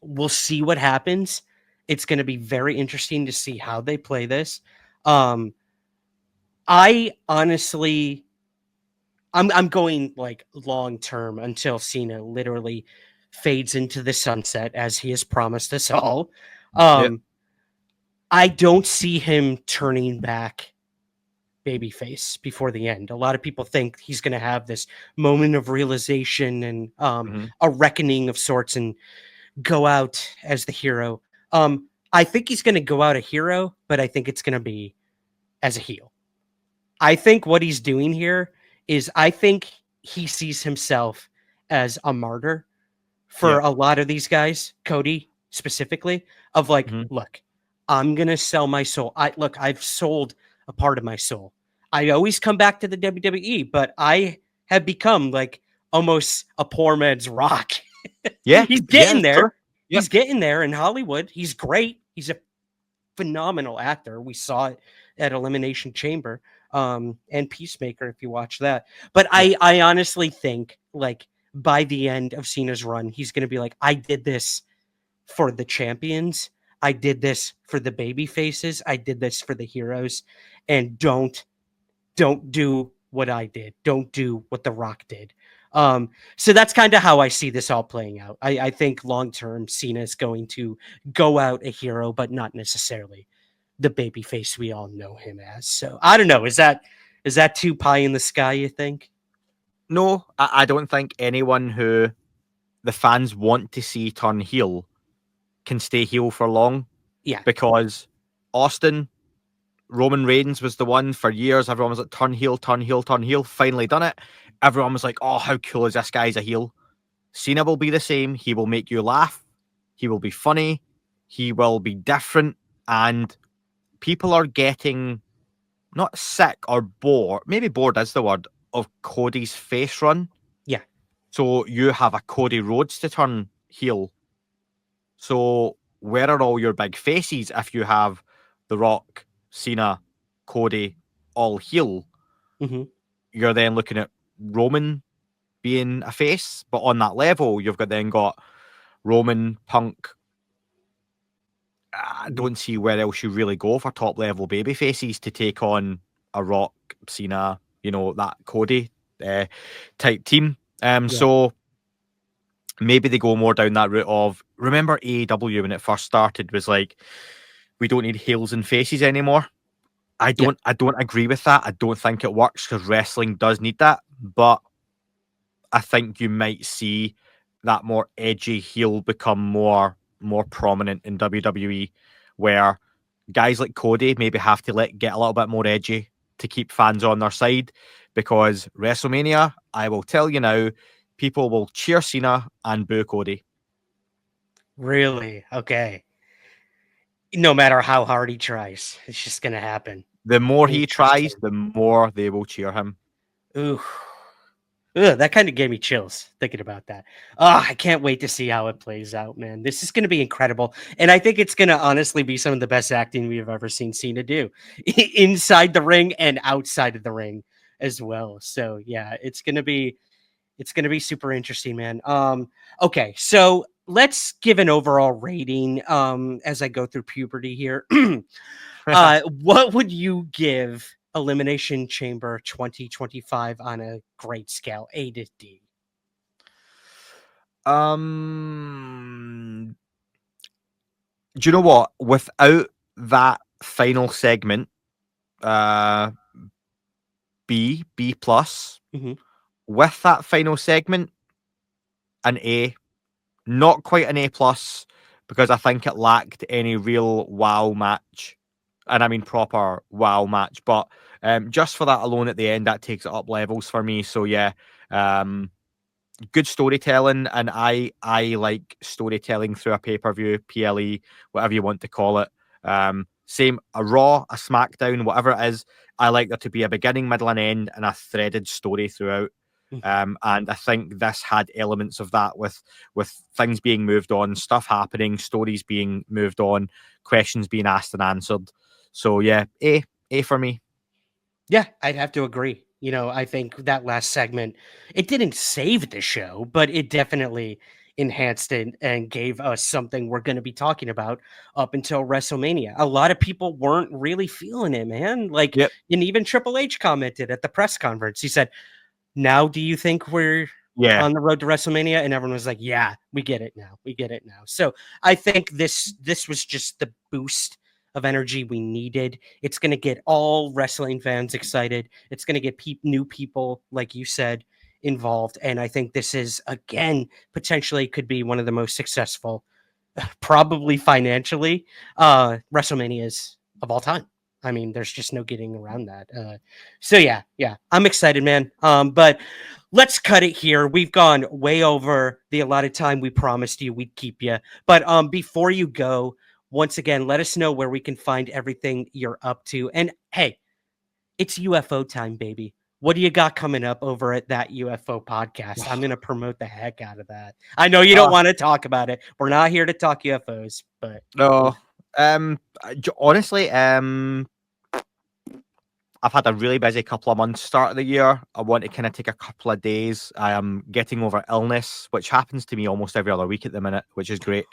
We'll see what happens. It's going to be very interesting to see how they play this. I honestly, I'm going like long term until Cena literally fades into the sunset as he has promised us all. Yep. I don't see him turning back babyface before the end. A lot of people think he's going to have this moment of realization and a reckoning of sorts and go out as the hero. I think he's going to go out a hero, but I think it's going to be as a heel. I think what he's doing here is I think he sees himself as a martyr for a lot of these guys, Cody specifically, of like, look, I'm going to sell my soul. I've sold a part of my soul. I always come back to the WWE, but I have become like almost a poor man's Rock. Yeah. He's getting there. Sure. Yep. He's getting there in Hollywood. He's great. He's a phenomenal actor. We saw it at Elimination Chamber and Peacemaker, if you watch that. But I honestly think like by the end of Cena's run, he's going to be like, I did this for the champions. I did this for the baby faces. I did this for the heroes. And don't do what I did. Don't do what The Rock did. So that's kind of how I see this all playing out. I think long-term Cena is going to go out a hero, but not necessarily the babyface we all know him as. So I don't know. Is that too pie in the sky, you think? No, I don't think anyone who the fans want to see turn heel can stay heel for long. Yeah. Because Austin, Roman Reigns was the one for years. Everyone was like, turn heel, turn heel, turn heel. Finally done it. Everyone was like, oh, how cool is this guy's a heel? Cena will be the same. He will make you laugh. He will be funny. He will be different. And people are getting not sick or bored. Maybe bored is the word of Cody's face run. Yeah. So you have a Cody Rhodes to turn heel. So where are all your big faces if you have The Rock, Cena, Cody, all heel? You're then looking at Roman being a face, but on that level, you've got Roman, Punk. I don't see where else you really go for top level baby faces to take on a Rock, Cena, that Cody type team. So maybe they go more down that route of, remember AEW when it first started was like, we don't need heels and faces anymore. I don't agree with that. I don't think it works because wrestling does need that. But I think you might see that more edgy heel become more prominent in WWE, where guys like Cody maybe have to get a little bit more edgy to keep fans on their side, because WrestleMania, I will tell you now, people will cheer Cena and boo Cody. Really? Okay. No matter how hard he tries, it's just going to happen. The more he tries, the more they will cheer him. Ooh. Ugh, that kind of gave me chills thinking about that. I can't wait to see how it plays out, man. This is going to be incredible. And I think it's going to honestly be some of the best acting we've ever seen Cena do inside the ring and outside of the ring as well. So yeah, it's going to be super interesting, man. Okay. So let's give an overall rating as I go through puberty here. What would you give Elimination Chamber 2025 on a grade scale, A to D? Do you know what? Without that final segment, B plus. With that final segment, an A. Not quite an A plus, because I think it lacked any real wow match. And I mean proper wow match. But just for that alone at the end, that takes it up levels for me. So yeah, good storytelling. And I like storytelling through a pay-per-view, PLE, whatever you want to call it. Same, a Raw, a SmackDown, whatever it is. I like there to be a beginning, middle, and end, and a threaded story throughout. And I think this had elements of that with things being moved on, stuff happening, stories being moved on, questions being asked and answered. So yeah, A for me. Yeah, I'd have to agree. I think that last segment, it didn't save the show, but it definitely enhanced it and gave us something we're going to be talking about up until WrestleMania. A lot of people weren't really feeling it, man. Like, and even Triple H commented at the press conference. He said, now do you think we're on the road to WrestleMania, and everyone was like, yeah, we get it now. We get it now. So I think this was just the boost of energy we needed. It's going to get all wrestling fans excited. It's going to get new people, like you said, involved. And I think this is, again, potentially could be one of the most successful, probably financially, WrestleManias of all time. I mean, there's just no getting around that. So yeah, I'm excited, man. But let's cut it here. We've gone way over the allotted time we promised you we'd keep you. But before you go, once again, let us know where we can find everything you're up to. And hey, it's UFO time, baby. What do you got coming up over at that UFO podcast? I'm going to promote the heck out of that. I know you don't want to talk about it. We're not here to talk UFOs, but no. Honestly, I've had a really busy couple of months start of the year. I want to kind of take a couple of days. I am getting over illness, which happens to me almost every other week at the minute, which is great.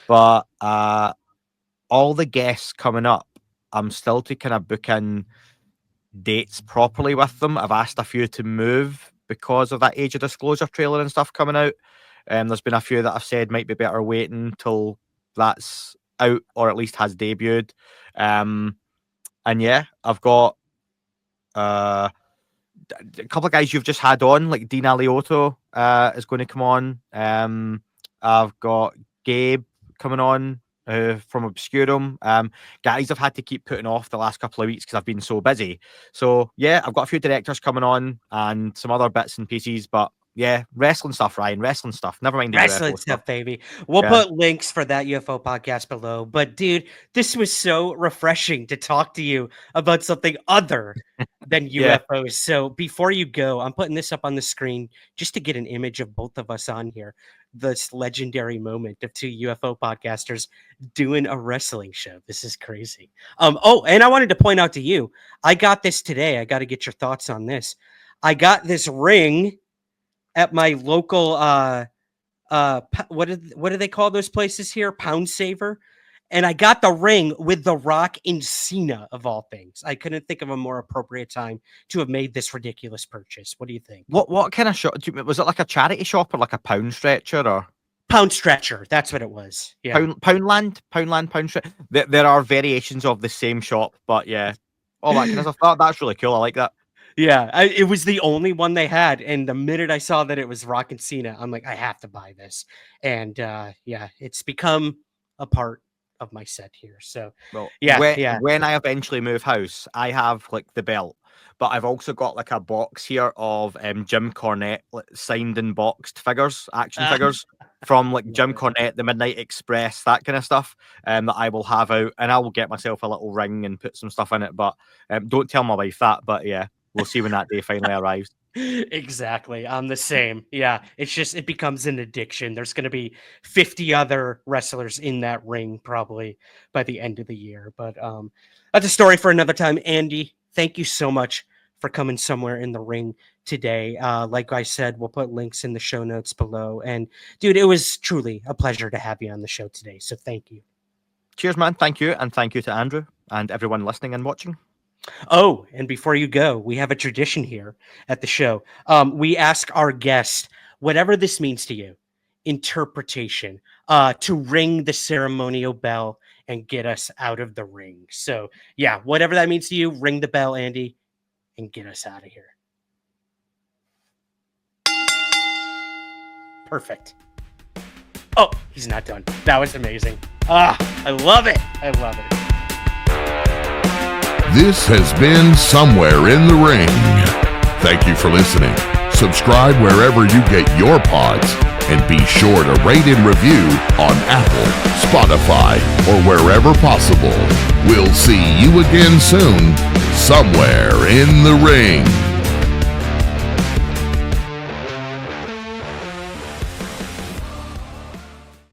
But all the guests coming up, I'm still to kind of book in dates properly with them. I've asked a few to move because of that Age of Disclosure trailer and stuff coming out. There's been a few that I've said might be better waiting till that's out or at least has debuted. And yeah, I've got a couple of guys you've just had on, like Dean Aliotto is going to come on. I've got Gabe coming on from Obscurum. Guys I've had to keep putting off the last couple of weeks because I've been so busy. So yeah, I've got a few directors coming on and some other bits and pieces, but yeah, wrestling stuff, Ryan. Wrestling stuff. Never mind the wrestling UFO stuff, baby. We'll put links for that UFO podcast below. But dude, this was so refreshing to talk to you about something other than UFOs. So before you go, I'm putting this up on the screen just to get an image of both of us on here. This legendary moment of two UFO podcasters doing a wrestling show. This is crazy. Oh, and I wanted to point out to you, I got this today. I got to get your thoughts on this. I got this ring at my local what do they call those places here? Pound Saver. And I got the ring with The Rock and Cena, of all things. I couldn't think of a more appropriate time to have made this ridiculous purchase. What do you think? What kind of shop? Was it like a charity shop or like a pound stretcher or? Pound stretcher. That's what it was. Yeah. Pound stretcher. There are variations of the same shop, but yeah. All that kind of stuff. That's really cool. I like that. Yeah, it was the only one they had, and the minute I saw that it was Rock and Cena, I'm like, I have to buy this. And yeah, it's become a part of my set here. So well, yeah, when I eventually move house, I have like the belt, but I've also got like a box here of Jim Cornette signed and boxed figures, action figures from like Jim Cornette, the Midnight Express, that kind of stuff, that I will have out, and I will get myself a little ring and put some stuff in it. But don't tell my wife that. But yeah. We'll see when that day finally arrives. Exactly. I'm the same. Yeah. It's just, it becomes an addiction. There's going to be 50 other wrestlers in that ring probably by the end of the year. But that's a story for another time. Andy, thank you so much for coming somewhere in the ring today. Like I said, we'll put links in the show notes below. And dude, it was truly a pleasure to have you on the show today. So thank you. Cheers, man. Thank you. And thank you to Andrew and everyone listening and watching. Oh, and before you go, we have a tradition here at the show. We ask our guest, whatever this means to you, interpretation, to ring the ceremonial bell and get us out of the ring. So yeah, whatever that means to you, ring the bell, Andy, and get us out of here. Perfect. Oh, he's not done. That was amazing. I love it. I love it. This has been Somewhere in the Ring. Thank you for listening. Subscribe wherever you get your pods, and be sure to rate and review on Apple, Spotify, or wherever possible. We'll see you again soon, somewhere in the ring.